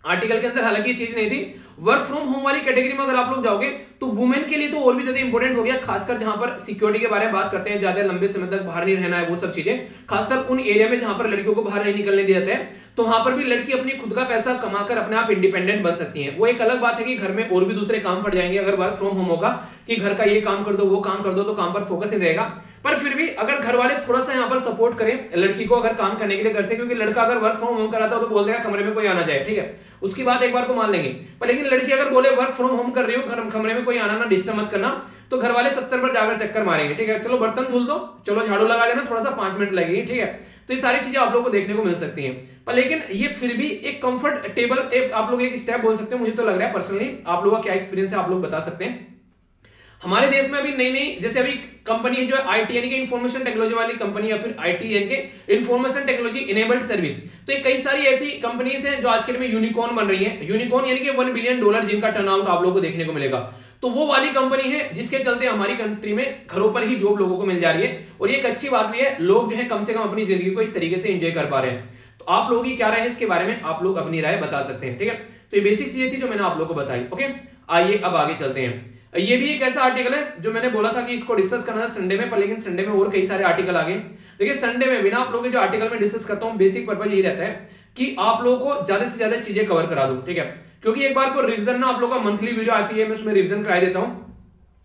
Speaker 1: आर्टिकल के अंदर, हालांकि ये चीज नहीं थी, वर्क फ्रॉम होम वाली कैटेगरी में अगर आप लोग जाओगे तो वुमेन के लिए तो और भी ज्यादा इंपॉर्टेंट हो गया, खासकर जहां पर सिक्योरिटी के बारे में बात करते हैं, ज्यादा लंबे समय तक बाहर नहीं रहना है, वो सब चीजें, खासकर उन एरिया में जहां पर लड़कियों को बाहर नहीं निकलने दिया जाता है, तो वहां पर भी लड़की अपनी खुद का पैसा कमाकर अपने आप इंडिपेंडेंट बन सकती है। वो एक अलग बात है कि घर में और भी दूसरे काम पड़ जाएंगे अगर वर्क फ्रॉम होम होगा, कि घर का ये काम कर दो वो काम कर दो, तो काम पर फोकस नहीं रहेगा। पर फिर भी अगर घर वाले थोड़ा सा यहाँ पर सपोर्ट करें लड़की को अगर काम करने के लिए घर से, क्योंकि लड़का अगर वर्क फ्रॉम होम कराता हो तो बोल देगा कमरे में कोई आना जाए, ठीक है, उसकी बात एक बार को मान लेंगे। पर लेकिन लड़की अगर बोले वर्क फ्रॉम होम कर रही हो, कमरे में कोई आना ना, डिस्टर्ब मत करना, तो घर वाले 70 पर जाकर चक्कर मारेंगे, ठीक है, चलो बर्तन धुल दो, चलो झाड़ू लगा देना, थोड़ा सा 5 मिनट लगेगी, ठीक है। तो ये सारी चीजें आप लोगों को देखने को मिल सकती हैं। पर लेकिन ये फिर भी एक कंफर्टेबल आप लोग एक स्टेप बोल सकते हो, मुझे तो लग रहा है पर्सनली। आप लोगों का क्या एक्सपीरियंस है आप लोग बता सकते हैं। हमारे देश में अभी नई नई जैसे अभी कंपनी है जो आईटी यानी कि इंफॉर्मेशन टेक्नोलॉजी वाली कंपनी, या फिर आईटी यानी कि इंफॉर्मेशन टेक्नोलॉजी इनेबल्ड सर्विस, तो ये कई सारी ऐसी कंपनीज हैं जो आज के दिन में यूनिकॉर्न बन रही हैं। यूनिकॉर्न यानी कि $1 बिलियन जिनका टर्नआउट आप लोगों को देखने को मिलेगा। तो वो वाली कंपनी है जिसके चलते हमारी कंट्री में घरों पर ही जॉब लोगों को मिल जा रही है, और ये एक अच्छी बात भी है, लोग जो है कम से कम अपनी जिंदगी को इस तरीके से एंजॉय कर पा रहे हैं। तो आप लोगों की क्या राय है इसके बारे में, आप लोग अपनी राय बता सकते हैं, ठीक है। तो ये बेसिक चीजें थी जो मैंने आप लोगों को बताई। ओके, आइए अब आगे चलते हैं। ये भी एक ऐसा आर्टिकल है जो मैंने बोला था कि इसको डिस्कस करना था संडे में, पर लेकिन संडे में और कई सारे आर्टिकल आ गए। देखिए संडे में बिना आप लोगों के जो आर्टिकल में डिस्कस करता हूं, बेसिक पर्पज यही रहता है कि आप लोगों को ज्यादा से ज्यादा चीजें कवर करा दूं, ठीक है, क्योंकि एक बार को रिवीजन ना आप लोगों का मंथली वीडियो आती है, मैं उसमें रिवीजन करा देता हूं।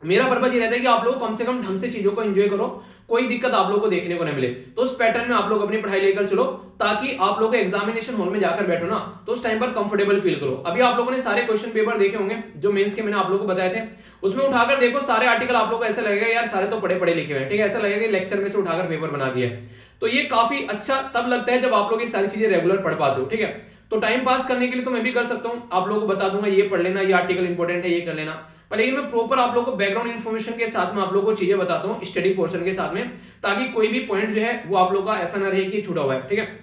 Speaker 1: मेरा पर्पज ये रहता है कि आप लोग कम से कम ढंग से चीजों को एंजॉय करो, कोई दिक्कत आप लोगों को देखने को न मिले। तो उस पैटर्न में आप लोग अपनी पढ़ाई लेकर चलो, ताकि आप लोग एग्जामिनेशन हॉल में जाकर बैठो ना तो उस टाइम पर कंफर्टेबल फील करो। अभी आप लोगों ने सारे क्वेश्चन पेपर देखे होंगे जो मेंस के मैंने आप लोगों को बताए थे, उसमें उठाकर देखो सारे आर्टिकल आप लोगों को ऐसा लगेगा यार सारे तो पढ़े पढ़े लिखे हुए हैं, ठीक है, ऐसा लगेगा कि लेक्चर में से उठाकर पेपर बना दिया है। तो ये काफी अच्छा तब लगता है जब आप लोग ये सारी चीजें रेगुलर पढ़ पाते हो, ठीक है। तो टाइम पास करने के लिए तो मैं भी कर सकता हूं, आप लोगों को बता दूंगा ये पढ़ लेना, ये आर्टिकल इंपॉर्टेंट है, ये कर लेना, पर लेकिन मैं प्रॉपर आप लोगों को बैकग्राउंड इन्फॉर्मेशन के साथ में आप लोगों को चीजें बताता हूं स्टडी पोर्शन के साथ में, ताकि कोई भी पॉइंट जो है वो आप लोगों का ऐसा ना रहे कि छूटा हुआ है, ठीक है।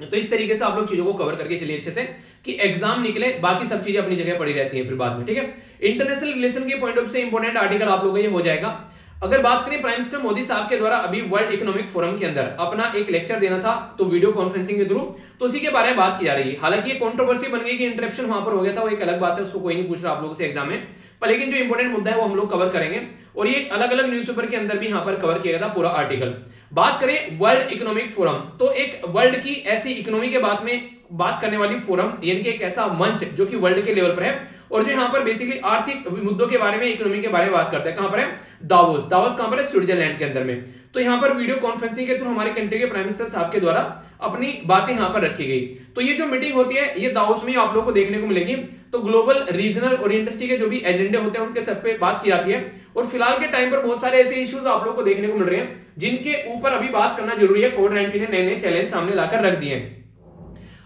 Speaker 1: तो इस तरीके से आप लोग चीजों को कवर करके चलिए अच्छे से, कि एग्जाम निकले, बाकी सब चीजें अपनी जगह पड़ी रहती हैं फिर बाद में, ठीक है। इंटरनेशनल रिलेशन के पॉइंट ऑफ से इंपॉर्टेंट आर्टिकल आप लोगों का ये हो जाएगा। अगर बात करें प्राइम मिनिस्टर मोदी साहब के द्वारा अभी वर्ल्ड इकोनॉमिक फोरम के अंदर अपना एक लेक्चर देना था, तो वीडियो कॉन्फ्रेंसिंग के थ्रू, तो उसी के बारे में बात की जा रही है। हालांकि ये कंट्रोवर्सी बन गई कि इंटरप्शन वहां पर हो गया था, वो एक अलग बात है, उसको कोई नहीं पूछ रहा आप लोगों से एग्जाम में, पर लेकिन जो इंपॉर्टेंट मुद्दा है वो हम लोग कवर करेंगे, और ये अलग अलग न्यूज़पेपर के अंदर भी यहाँ पर कवर किया गया था पूरा आर्टिकल। बात करें वर्ल्ड इकोनॉमिक फोरम, तो एक वर्ल्ड की ऐसी इकोनॉमी के बात करने वाली फोरम, यानी कि एक ऐसा मंच जो कि वर्ल्ड के लेवल पर है, और जो यहाँ पर बेसिकली आर्थिक मुद्दों के बारे में, इकोनॉमी के बारे में बात करते हैं। कहां पर है? दावोस। दावोस कहां पर है? स्विट्जरलैंड के अंदर में। तो यहाँ पर वीडियो कॉन्फ्रेंसिंग के थ्रू हमारे कंट्री के प्राइम मिनिस्टर साहब के द्वारा अपनी बातें यहाँ पर रखी गई। तो ये जो मीटिंग होती है ये दावोस में आप लोग को देखने को मिलेगी। तो ग्लोबल, रीजनल और इंडस्ट्री के जो भी एजेंडे होते हैं उनके सब पे बात की जाती है, और फिलहाल के टाइम पर बहुत सारे ऐसे इश्यूज आप लोग को देखने को मिल रहे हैं जिनके ऊपर अभी बात करना जरूरी है। कोविड-19 ने नए नए चैलेंज सामने लाकर रख दिए हैं।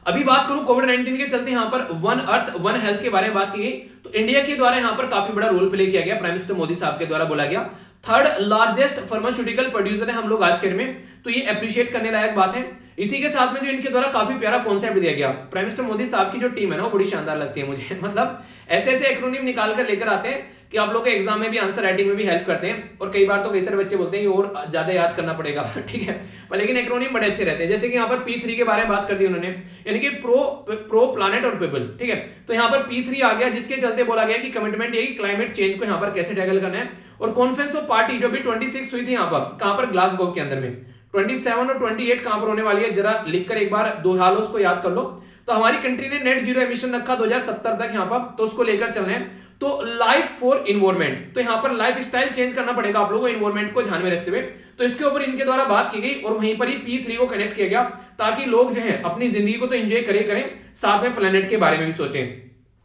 Speaker 1: अभी बात करूं कोविड-19 के चलते यहाँ पर वन अर्थ वन हेल्थ के बारे में बात की गई, तो इंडिया के द्वारा यहाँ पर काफी बड़ा रोल प्ले किया गया। प्राइम मिनिस्टर मोदी साहब के द्वारा बोला गया 3rd लार्जेस्ट फार्मास्यूटिकल प्रोड्यूसर है हम लोग आज के दिन में, तो ये अप्रिशिएट करने लायक बात है। इसी के साथ में जो इनके द्वारा काफी प्यारा कॉन्सेप्ट दिया गया, प्राइम मिनिस्टर मोदी साहब की जो टीम है ना वो बड़ी शानदार लगती है मुझे। मतलब ऐसे ऐसे एक्रोनिम निकाल कर लेकर आते हैं कि आप लोग के एग्जाम में भी, आंसर राइटिंग में भी हेल्प करते हैं, और कई बार तो कई सारे बच्चे बोलते हैं कि और ज्यादा याद करना पड़ेगा, ठीक है, पर लेकिन एक्रोनिम बड़े अच्छे रहते हैं। जैसे कि यहाँ पर P3 के बारे में बात कर दी उन्होंने, यानी कि प्रो प्लानेट और पीपल, ठीक है। तो यहाँ पर P3 आ गया, जिसके चलते बोला गया कि कमिटमेंट ये कि क्लाइमेट चेंज को यहाँ पर कैसे टैकल करना है। और कॉन्फ्रेंस ऑफ पार्टी जो भी 26 हुई थी यहाँ पर, कहां पर? ग्लासगो के अंदर में। 27 और 28 कहां पर होने वाली है, जरा लिखकर एक बार दोहरा लो, उसको याद कर लो। तो हमारी कंट्री ने नेट जीरो एमिशन रखा 2070 तक यहाँ पर, तो उसको लेकर चलना है। तो लाइफ फॉर इन्वायरमेंट, तो यहाँ पर लाइफ स्टाइल चेंज करना पड़ेगा आप लोगों को इन्वायरमेंट को ध्यान में रखते हुए। तो इसके ऊपर इनके द्वारा बात की गई, और वहीं पर ही P3 को कनेक्ट किया गया, ताकि लोग जो है अपनी जिंदगी को तो एंजॉय करें, साथ में प्लेनेट के बारे में भी सोचें।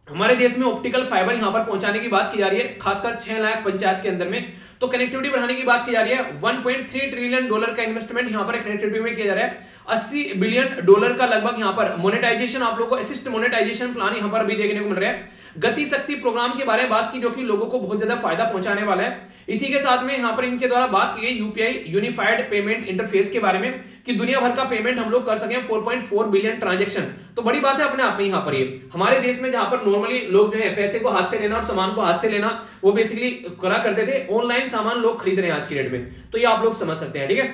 Speaker 1: हमारे देश में ऑप्टिकल फाइबर यहां पर पहुंचाने की बात की जा रही है, खासकर 6 लाख पंचायत के अंदर में। तो कनेक्टिविटी बढ़ाने की बात की जा रही है। $1.3 ट्रिलियन का इन्वेस्टमेंट यहां पर कनेक्टिविटी में किया जा रहा है। $80 बिलियन का लगभग यहां पर मोनेटाइजेशन, आप लोगों को असिस्ट मोनेटाइजेशन प्लान यहां पर अभी देखने को मिल रहा है। गति शक्ति प्रोग्राम के बारे में बात की, जो कि लोगों को बहुत ज्यादा फायदा पहुंचाने वाला है। इसी के साथ में यहां पर इनके द्वारा बात की गई यूपीआई यूनिफाइड पेमेंट इंटरफेस के बारे में, कि दुनिया भर का पेमेंट हम लोग कर सकें, 4.4 बिलियन ट्रांजैक्शन। तो बड़ी बात है अपने आप में यहां पर। ये हमारे देश में जहां पर नॉर्मली लोग जो है पैसे को हाथ से लेना और सामान को हाथ से लेना, वो बेसिकली करा करते थे, ऑनलाइन सामान लोग खरीद रहे हैं आज की डेट में। तो ये आप लोग समझ सकते हैं, ठीक है।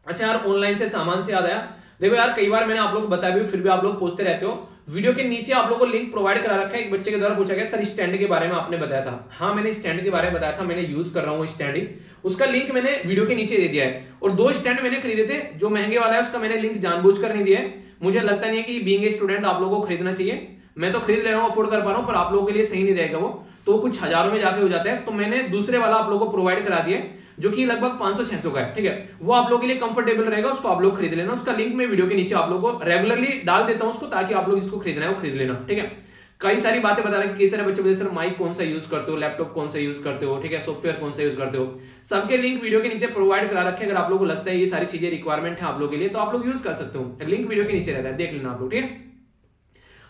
Speaker 1: अच्छा यार, ऑनलाइन से सामान से याद आया, देखो यार कई बार मैंने आप लोग बताया भी, फिर भी आप लोग पूछते रहते हो। वीडियो के नीचे आप लोगों को लिंक प्रोवाइड करा रखा है। एक बच्चे के द्वारा पूछा गया सर स्टैंड के बारे में आपने बताया था। हाँ, मैंने स्टैंड के बारे में बताया था, मैंने यूज कर रहा हूँ स्टैंड ही, उसका लिंक मैंने वीडियो के नीचे दे दिया है। और 2 स्टैंड मैंने खरीदे थे, जो महंगे वाला है उसका मैंने लिंक जानबूझकर नहीं दिया है। मुझे लगता नहीं है कि बीइंग ए स्टूडेंट आप लोगों को खरीदना चाहिए। मैं तो खरीद ले रहा हूँ, अफोर्ड कर पा रहा हूँ, पर आप लोगों के लिए सही नहीं रहेगा वो, तो कुछ हजारों में जाके हो जाता है। तो मैंने दूसरे वाला आप लोगों को प्रोवाइड करा दिया जो कि लगभग 500-600 का है, ठीक है। वो आप लोगों के लिए कंफर्टेबल रहेगा, उसको आप लोग खरीद लेना। उसका लिंक मैं वीडियो के नीचे आप लोगों को रेगुलरली डाल देता हूं उसको, ताकि आप लोग इसको खरीदना है वो खरीद लेना, ठीक है। कई सारी बातें बता रहे हैं कि सारे बच्चे बोलते सर माइक कौन सा यूज करते हो, लैपटॉप कौन सा यूज करते हो, ठीक है, सॉफ्टवेयर कौन सा यूज करते हो, सबके लिंक वीडियो के नीचे प्रोवाइड करा रखे। अगर आप लोगों को लगता है ये सारी चीजें रिक्वायरमेंट है आप लोगों के लिए, तो आप लोग यूज कर सकते हो, लिंक वीडियो के नीचे रहता है, देख लेना आप लोग, ठीक है।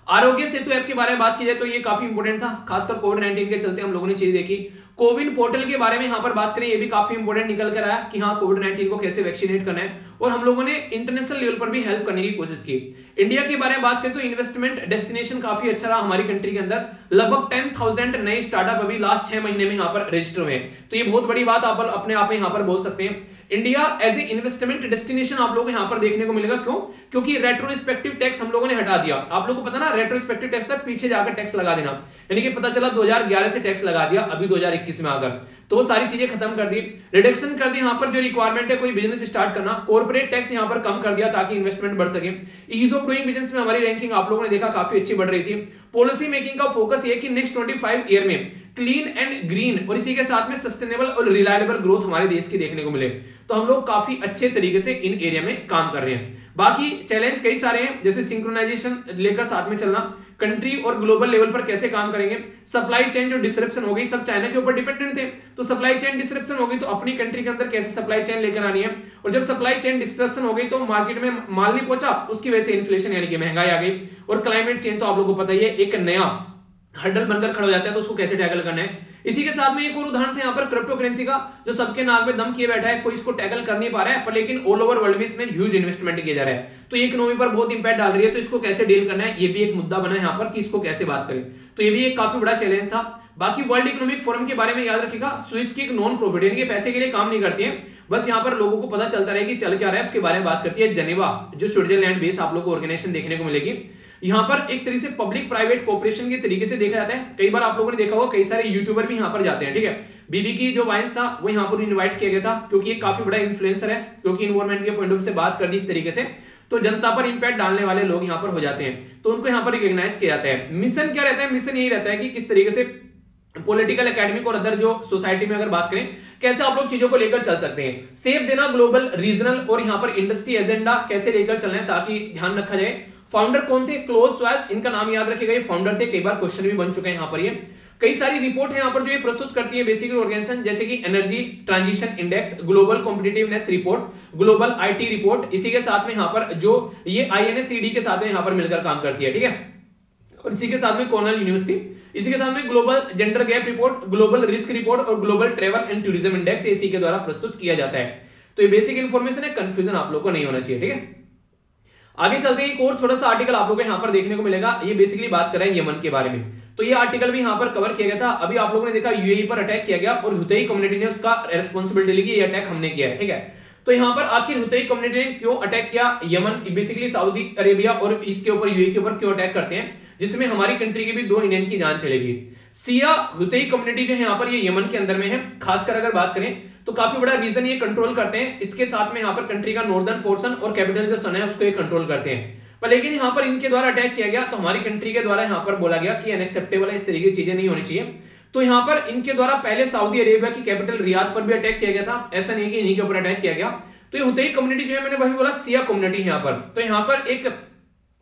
Speaker 1: आरोग्य सेतु ऐप के बारे में बात की जाए तो ये काफी इंपोर्टेंट था, खासकर कोविड-19 के चलते हम लोगों ने चीज देखी। कोविन पोर्टल के बारे में यहां पर बात करें, ये भी काफी इंपोर्टेंट निकल कर आया कि हाँ कोविड-19 को कैसे वैक्सीनेट करना है, और हम लोगों ने इंटरनेशनल लेवल पर भी हेल्प करने की कोशिश की। इंडिया के बारे में बात करें तो इन्वेस्टमेंट डेस्टिनेशन काफी अच्छा रहा हमारी कंट्री के अंदर। लगभग 10,000 नए स्टार्टअप अभी लास्ट 6 महीने में यहाँ पर रजिस्टर हुए, तो ये बहुत बड़ी बात आप अपने आप में यहाँ पर बोल सकते हैं। India as a investment destination आप लोगों को यहां पर देखने को मिलेगा। क्यों? क्योंकि रेट्रोस्पेक्टिव टैक्स हम लोगों ने हटा दिया। आप लोगों को पता ना, रेट्रोस्पेक्टिव टैक्स तक पीछे जाकर टैक्स लगा देना, यानी कि पता चला 2011 से टैक्स लगा दिया अभी 2021 में आकर, तो वो सारी चीजें खत्म कर दी, रिडक्शन कर दी। यहां पर जो रिक्वायरमेंट है कोई बिजनेस स्टार्ट करना, कॉर्पोरेट टैक्स यहां पर कम कर दिया ताकि इन्वेस्टमेंट बढ़ सके। ईज ऑफ डूइंग बिजनेस में हमारी रैंकिंग आप लोगों ने देखा काफी अच्छी बढ़ रही थी। पॉलिसी मेकिंग का फोकस ये कि नेक्स्ट 25 ईयर में क्लीन एंड ग्रीन और इसी के साथ में सस्टेनेबल और रिलायबल ग्रोथ हमारे देश की देखने को मिले, तो हम लोग काफी अच्छे तरीके से इन एरिया में काम कर रहे हैं। बाकी चैलेंज कई सारे हैं, जैसे सिंक्रोनाइजेशन लेकर साथ में चलना, कंट्री और ग्लोबल लेवल पर कैसे काम करेंगे, सप्लाई चेन जो डिसरप्शन हो गई, सब चाइना के ऊपर डिपेंडेंट थे, तो सप्लाई चेन डिसरप्शन हो गई तो अपनी कंट्री के अंदर कैसे सप्लाई चेन लेकर आनी है, और जब सप्लाई चेन डिसरप्शन हो गई तो मार्केट में माल नहीं पहुंचा, उसकी वजह से इन्फ्लेशन यानी कि महंगाई आ गई। और क्लाइमेट चेंज तो आप लोगों को पता ही है, एक नया हर्डल बनकर खड़ा हो जाता है, तो उसको कैसे टैकल करना है। इसी के साथ में एक और उदाहरण था यहाँ पर क्रिप्टो करेंसी का, जो सबके नाक में दम किए बैठा है, कोई इसको टैकल कर नहीं पा रहा है, पर लेकिन ऑल ओवर वर्ल्ड में इसमें ह्यूज इन्वेस्टमेंट किया जा रहा है, तो ये इकोनॉमी पर बहुत इंपैक्ट डाल रही है, तो इसको कैसे डील करना है, ये भी एक मुद्दा बना है यहाँ पर कि इसको कैसे बात करें, तो ये भी एक काफी बड़ा चैलेंज था। बाकी वर्ल्ड इकोनॉमिक फोरम के बारे में याद रखिएगा, स्विस की एक नॉन प्रॉफिट यानी कि पैसे के लिए काम नहीं करती है, बस यहाँ पर लोगों को पता चलता रहे कि चल क्या रहा है, उसके बारे में बात करती है। जेनेवा जो स्विट्जरलैंड बेस आप लोगों को ऑर्गेनाइजेशन देखने को मिलेगी, यहाँ पर एक तरीके से पब्लिक प्राइवेट कोऑपरेशन के तरीके से देखा जाता है। कई बार आप लोगों ने देखा होगा कई सारे यूट्यूबर भी यहाँ पर जाते हैं, ठीक है। बीबी की जो वाइन्स था वो यहाँ पर इनवाइट किया गया था, क्योंकि ये काफी बड़ा इन्फ्लुएंसर है, क्योंकि इन्वायरमेंट के पॉइंट ऑफ व्यू से बात कर दी इस तरीके से, तो जनता पर इंपैक्ट डालने वाले लोग यहाँ पर हो जाते हैं, तो उनको यहाँ पर रिकॉग्नाइज किया जाता है। मिशन क्या रहता है? मिशन यही रहता है कि किस तरीके से पॉलिटिकल एकेडमिक और अदर जो सोसाइटी में अगर बात करें, कैसे आप लोग चीजों को लेकर चल सकते हैं, सेफ देना, ग्लोबल, रीजनल और यहाँ पर इंडस्ट्री एजेंडा कैसे लेकर चलना है, ताकि ध्यान रखा जाए। फाउंडर कौन थे? क्लोज स्वेल्थ, इनका नाम याद रखिएगा, ये फाउंडर थे, कई बार क्वेश्चन भी बन चुके हैं यहाँ पर। ये कई सारी रिपोर्ट है यहाँ पर जो ये प्रस्तुत करती है बेसिकली ऑर्गेनाइजेशन, जैसे कि energy transition index, global competitiveness report, global IT report, इसी के साथ में यहाँ पर जो ये INSED के साथ में यहाँ पर मिलकर काम करती है, ठीक है। और इसी के साथ में कॉर्नेल यूनिवर्सिटी, इसी के साथ में global gender gap report, global risk report और global travel and tourism index, इसी के द्वारा प्रस्तुत किया जाता है। तो ये बेसिक इंफॉर्मेशन है, कंफ्यूजन आप लोगों को नहीं होना चाहिए, ठीक है। आगे चलते हैं, एक और छोटा सा आर्टिकल आप लोगों को यहाँ पर देखने को मिलेगा, ये बेसिकली बात कर रहे हैं यमन के बारे में, तो ये आर्टिकल भी यहाँ पर कवर किया गया था। अभी आप लोगों ने देखा UAE पर अटैक किया गया और हुतई कम्युनिटी ने उसका रेस्पॉन्सिबिलिटी ली कि ये अटैक हमने किया है, ठीक है। तो यहाँ पर आखिर हुतई कम्युनिटी ने क्यों अटैक किया? यमन बेसिकली सऊदी अरेबिया और इसके ऊपर UAE के ऊपर क्यों अटैक करते हैं, जिसमें हमारी कंट्री की भी 2 इंडियन की जान चलेगी। सिया हुतई कम्युनिटी जो है यहाँ पर ये यमन के अंदर में है, खासकर अगर बात करें तो काफी बड़ा रीजन ये कंट्रोल करते हैं, इसके साथ में यहाँ पर कंट्री का नॉर्दर्न पोर्शन और कैपिटल जो सन है उसको ये कंट्रोल करते हैं। पर लेकिन यहाँ पर इनके द्वारा अटैक किया गया, तो हमारी कंट्री के द्वारा यहाँ पर बोला गया कि अनएक्सेप्टेबल है, इस तरीके की चीजें नहीं होनी चाहिए। तो यहाँ पर इनके द्वारा पहले सऊदी अरेबिया की कैपिटल रियाद पर भी अटैक किया गया था, ऐसा नहीं कि इन्हीं के ऊपर अटैक किया गया। तो ये हुतई कम्युनिटी जो है, मैंने वही बोला सिया कम्युनिटी यहाँ पर, तो यहाँ पर एक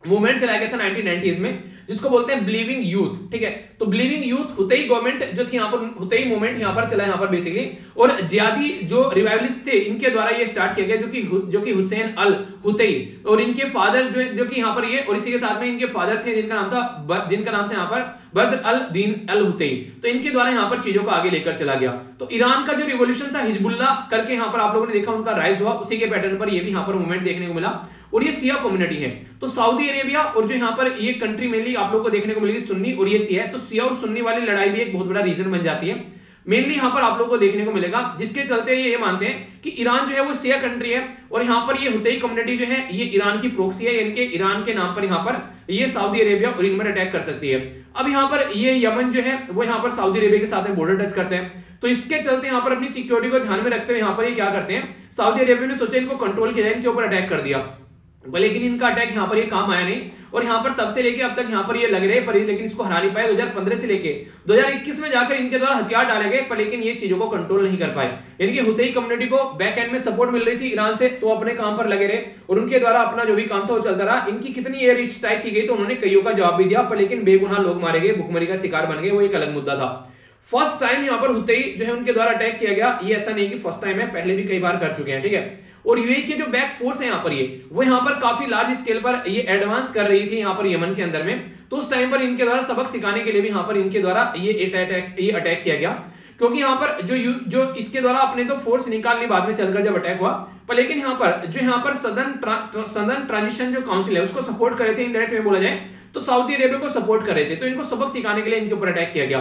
Speaker 1: मूवमेंट चलाया गया था 1990s में, जिसको बोलते हैं बिलीविंग यूथ, ठीक है। तो बिलीविंग यूथ हुतई गवर्नमेंट जो थी यहाँ पर, हुतई मूवमेंट यहाँ पर चला यहाँ पर बेसिकली, और जियादी जो रिवाइवलिस्ट थे इनके द्वारा ये स्टार्ट किया गया, जो कि हुसैन अल हुतई, और इनके फादर जो कि यहाँ पर ये, और इसी के साथ में इनके फादर थे जिनका नाम था यहाँ पर बद्र अल दीन अल हुतई, तो इनके द्वारा यहाँ पर चीजों को आगे लेकर चला गया। तो ईरान का जो रिवॉल्यूशन था हिजबुल्ला करके यहाँ पर आप लोगों ने देखा, उनका राइज हुआ, उसी के पैटर्न पर ये भी यहाँ पर मूवमेंट देखने को मिला, और ये सिया कम्युनिटी है। तो सऊदी अरेबिया और जो यहाँ पर ये कंट्री मेनली आप लोगों को देखने को मिलेगी सुन्नी और ये सिया है, तो सिया और सुन्नी वाली लड़ाई भी एक बहुत बड़ा रीजन बन जाती है। मेनली यहाँ पर आप लोगों को देखने को मिलेगा, जिसके चलते ये मानते हैं कि ईरान जो है वो शिया कंट्री है और यहाँ पर ये हुतई कम्युनिटी जो है ये ईरान की प्रोक्सी है, यानी कि ईरान के नाम पर यहाँ पर ये सऊदी अरेबिया और इन पर अटैक कर सकती है। अब यहाँ पर ये यमन जो है वो यहाँ पर सऊदी अरेबिया के साथ में बॉर्डर टच करते हैं, तो इसके चलते यहाँ पर अपनी सिक्योरिटी को ध्यान में रखते हुए यहाँ पर ये क्या करते हैं, सऊदी अरेबिया ने सोचा इनको कंट्रोल किया जाए, इनके ऊपर अटैक कर दिया, लेकिन इनका अटैक यहाँ पर ये काम आया नहीं और यहाँ पर तब से लेके अब तक यहाँ पर ये लग रहे पर लेकिन इसको हरा नहीं पाए। 2015 से लेके 2021 में जाकर इनके द्वारा हथियार डाले गए पर लेकिन ये चीजों को कंट्रोल नहीं कर पाए, यानी कि हुतई कम्युनिटी को बैक एंड में सपोर्ट मिल रही थी ईरान से, तो अपने काम पर लगे रहे और उनके द्वारा अपना जो भी काम था वो चलता रहा। इनकी कितनी एयर स्ट्राइक की गई तो उन्होंने कईयों का जवाब भी दिया, पर लेकिन बेगुनाह लोग मारे गए, भुखमरी का शिकार बन गए, वो एक अलग मुद्दा था। फर्स्ट टाइम यहाँ पर हुतई जो है उनके द्वारा अटैक किया गया, ये ऐसा नहीं कि फर्स्ट टाइम है, पहले भी कई बार कर चुके हैं, ठीक है। और यूएई के जो बैक फोर्स है यहाँ पर ये वो यहाँ पर काफी लार्ज स्केल पर ये एडवांस कर रही थी यहाँ पर यमन के अंदर में, तो उस टाइम पर इनके द्वारा सबक सिखाने के लिए भी यहाँ पर इनके द्वारा ये अटैक किया गया, क्योंकि यहाँ पर जो इसके द्वारा अपने तो फोर्स निकालनी बाद में चलकर जब अटैक हुआ, पर लेकिन यहाँ पर सदर्न ट्रांजिशन जो काउंसिल है उसको सपोर्ट कर रहे थे, इनडायरेक्ट में बोला जाए तो सऊदी अरेबिया को सपोर्ट कर रहे थे, तो इनको सबक सिखाने के लिए इनके ऊपर अटैक किया गया।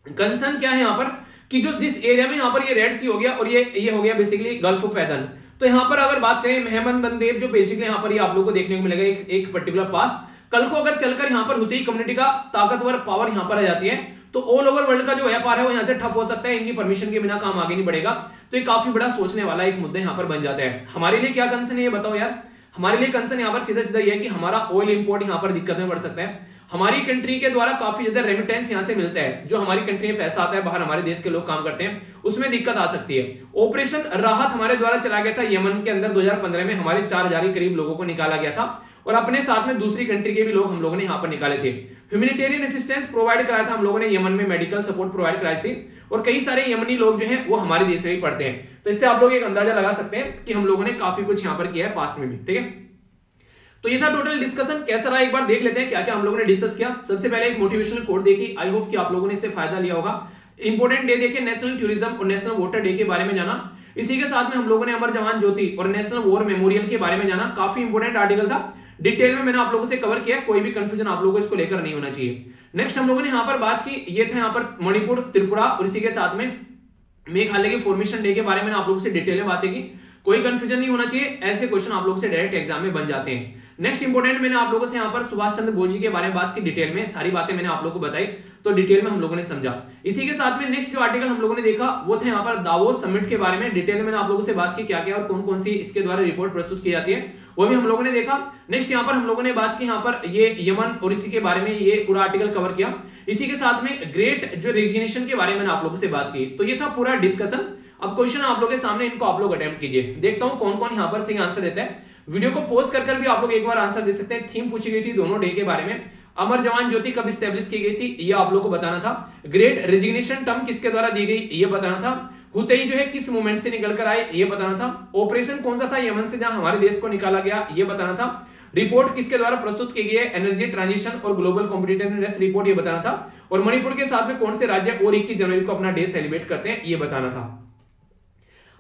Speaker 1: कंसर्न क्या है यहाँ पर कि जो जिस एरिया में यहाँ पर ये रेड सी हो गया और ये हो गया बेसिकली गल्फ ऑफ एदन, तो यहाँ पर अगर बात करें मेहमन बंदेर जो बेसिकली यहाँ पर ये आप लोगों को देखने को मिलेगा एक पर्टिकुलर पास, कल को अगर चलकर यहाँ पर हुती कम्युनिटी का ताकतवर पावर यहाँ पर आ जाती है तो ऑल ओवर वर्ल्ड का जो व्यापार है वो यहाँ से ठप हो सकता है, इनकी परमिशन के बिना काम आगे नहीं बढ़ेगा, तो ये काफी बड़ा सोचने वाला एक मुद्दा यहाँ पर बन जाता है। हमारे लिए क्या कंसर्न है ये बताओ यार, हमारे लिए कंसर्न यहाँ पर सीधा सीधा ये है कि हमारा ऑयल इंपोर्ट यहाँ पर दिक्कत में पड़ सकता है, हमारी कंट्री के द्वारा काफी ज्यादा रेमिटेंस यहां से मिलता है, जो हमारी कंट्री में पैसा आता है बाहर हमारे देश के लोग काम करते हैं, उसमें दिक्कत आ सकती है। ऑपरेशन राहत हमारे द्वारा चला गया था यमन के अंदर 2015 में, हमारे 4000 के करीब लोगों को निकाला गया था और अपने साथ में दूसरी कंट्री के भी लोग हम लोगों ने यहाँ पर निकाले थे। ह्यूमैनिटेरियन असिस्टेंस प्रोवाइड कराया था हम लोगों ने, यमन में मेडिकल सपोर्ट प्रोवाइड कराई थी और कई सारे यमनी लोग जो है वो हमारे देश में ही पढ़ते हैं, तो इससे आप लोग एक अंदाजा लगा सकते हैं कि हम लोगों ने काफी कुछ यहाँ पर किया है पास में भी, ठीक है। तो ये था टोटल डिस्कशन, कैसा रहा एक बार देख लेते हैं क्या क्या हम लोगों ने डिस्कस किया। सबसे पहले एक मोटिवेशनल कोट देखी, आई होप कि आप लोगों ने इससे फायदा लिया होगा। इंपोर्टेंट डे देखे, नेशनल टूरिज्म और नेशनल वाटर डे के बारे में जाना। इसी के साथ में हम लोगों ने अमर जवान ज्योति और नेशनल वॉर मेमोरियल के बारे में जाना, काफी इंपोर्टेंट आर्टिकल था, डिटेल में मैंने आप लोगों से कवर किया, कोई भी कंफ्यूजन आप लोगों को इसको लेकर नहीं होना चाहिए। नेक्स्ट हम लोगों ने यहाँ पर बात की, ये था यहाँ पर मणिपुर, त्रिपुरा और इसी के साथ में मेघालय के फॉर्मेशन डे के बारे में आप लोगों से डिटेल में बातें की, कोई कंफ्यूजन नहीं होना चाहिए, ऐसे क्वेश्चन आप लोगों से डायरेक्ट एग्जाम में बन जाते हैं। नेक्स्ट इंपोर्टेंट मैंने आप लोगों से यहाँ पर सुभाष चंद्र बोस जी के बारे में बात की डिटेल में, सारी बातें मैंने आप लोगों को बताई, तो डिटेल में हम लोगों ने समझा। इसी के साथ में नेक्स्ट जो आर्टिकल हम लोगों ने देखा वो था यहाँ पर दावोस समिट के बारे में, डिटेल में मैंने आप लोगों से बात की क्या क्या और कौन कौन सी इसके द्वारा रिपोर्ट प्रस्तुत की जाती है वो भी हम लोगों ने देखा। नेक्स्ट यहाँ पर हम लोगों ने बात की यहाँ पर ये यमन और इसी के बारे में ये पूरा आर्टिकल कवर किया। इसी के साथ में ग्रेट जो रेजिग्नेशन के बारे में आप लोगों से बात की, तो ये था पूरा डिस्कशन। अब क्वेश्चन आप लोगों के सामने, इनको आप लोग अटेम्प्ट कीजिए, देखता हूं कौन कौन यहाँ पर सही आंसर देता है। वीडियो को पॉज कर भी आप लोग एक बार आंसर दे सकते हैं। थीम पूछी गई थी दोनों डे के बारे में, अमर जवान ज्योति कब स्टैब्लिश की गई थी ये आप लोग को बताना था, ग्रेट रेजिग्नेशन टर्म किसके द्वारा दी गई ये बताना था, हुतई जो है किस मूवमेंट से निकल कर आए ये बताना था, ऑपरेशन कौन सा था यमन से जहां हमारे देश को निकाला गया ये बताना था, रिपोर्ट किसके द्वारा प्रस्तुत की गई है एनर्जी ट्रांजिशन और ग्लोबल कॉम्पिटिटिवनेस रिपोर्ट ये बताना था, और मणिपुर के साथ में कौन से राज्य और 21 जनवरी को अपना डे सेलिब्रेट करते हैं ये बताना था।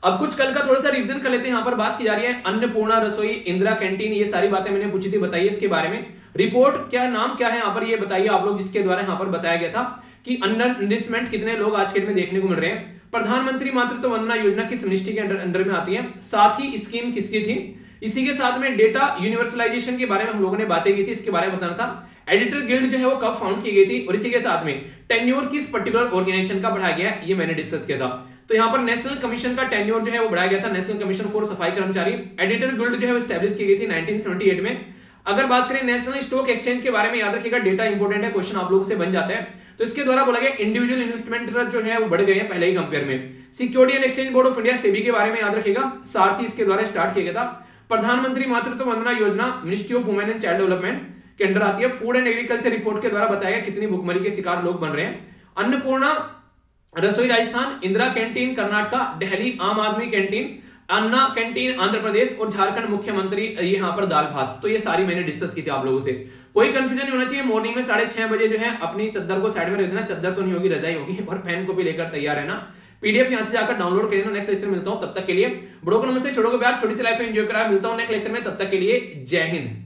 Speaker 1: अब कुछ कल का थोड़ा सा रिवीजन कर लेते हैं। यहाँ पर बात की जा रही है अन्नपूर्णा रसोई, इंदिरा कैंटीन, ये सारी बातें मैंने पूछी थी, बताइए इसके बारे में। रिपोर्ट क्या नाम क्या है यहाँ पर ये बताइए आप लोग, जिसके द्वारा यहाँ पर बताया गया था कि अंडर इन्वेस्टमेंट कितने लोग आज के डेट में देखने को मिल रहे हैं। प्रधानमंत्री मातृत्व वंदना योजना किस मिनिस्ट्री के अंडर में आती है, साथ ही स्कीम किसकी थी। इसी के साथ में डेटा यूनिवर्सलाइजेशन के बारे में हम लोगों ने बातें की थी, इसके बारे में बताना था। एडिटर गिल्ड जो है वो कब फाउंड की गई थी, और इसी के साथ में टेन्योर किस पर्टिकुलर ऑर्गेनाइजेशन का बढ़ाया गया है ये मैंने डिस्कस किया था। तो यहाँ पर नेशनल कमीशन का टेन्योर जो है वो बढ़ाया गया था, नेशनल कमीशन फॉर सफाई कर्मचारी। एडिटर गिल्ड जो है वो एस्टैब्लिश की गई थी 1978 में। अगर बात करें नेशनल स्टॉक एक्सचेंज के बारे में, याद रखिएगा डेटा इंपोर्टेंट है, क्वेश्चन आप लोगों से बन जाता है। तो इसके द्वारा बोला गया इंडिविजुअल इन्वेस्टमेंट जो है वो बढ़ गए हैं पहले ही कंपेयर में। Security and exchange board of India SEBI के बारे में याद रखिएगा, सारथी इसके द्वारा स्टार्ट किया गया था। प्रधानमंत्री मातृत्व Vandana Yojana ministry of women and child development के अंडर आती है। फूड एंड एग्रीकल्चर रिपोर्ट के द्वारा बताया गया कितनी भुखमरी के शिकार लोग बन रहे हैं। अन्नपूर्णा रसोई राजस्थान, इंदिरा कैंटीन कर्नाटका, दिल्ली आम आदमी कैंटीन, अन्ना कैंटीन आंध्र प्रदेश और झारखंड मुख्यमंत्री यहाँ पर दाल भात। तो ये सारी मैंने डिस्कस की थी आप लोगों से, कोई कंफ्यूजन नहीं होना चाहिए। मॉर्निंग में 6:30 बजे जो है अपनी चद्दर को साइड में रख देना, चद्दर तो नहीं होगी रजाई होगी, और पेन को भी लेकर तैयार है ना। पीडीएफ यहाँ से जाकर डाउनलोड कर लेना। नेक्स्ट लेक्चर मिलता हूँ, तब तक के लिए बड़ों को नमस्ते, छोटों को प्यार, छोटी सी लाइफ एंजॉय करा। मिलता हूँ नेक्स्ट लेक्चर में, तब तक के लिए जय हिंद।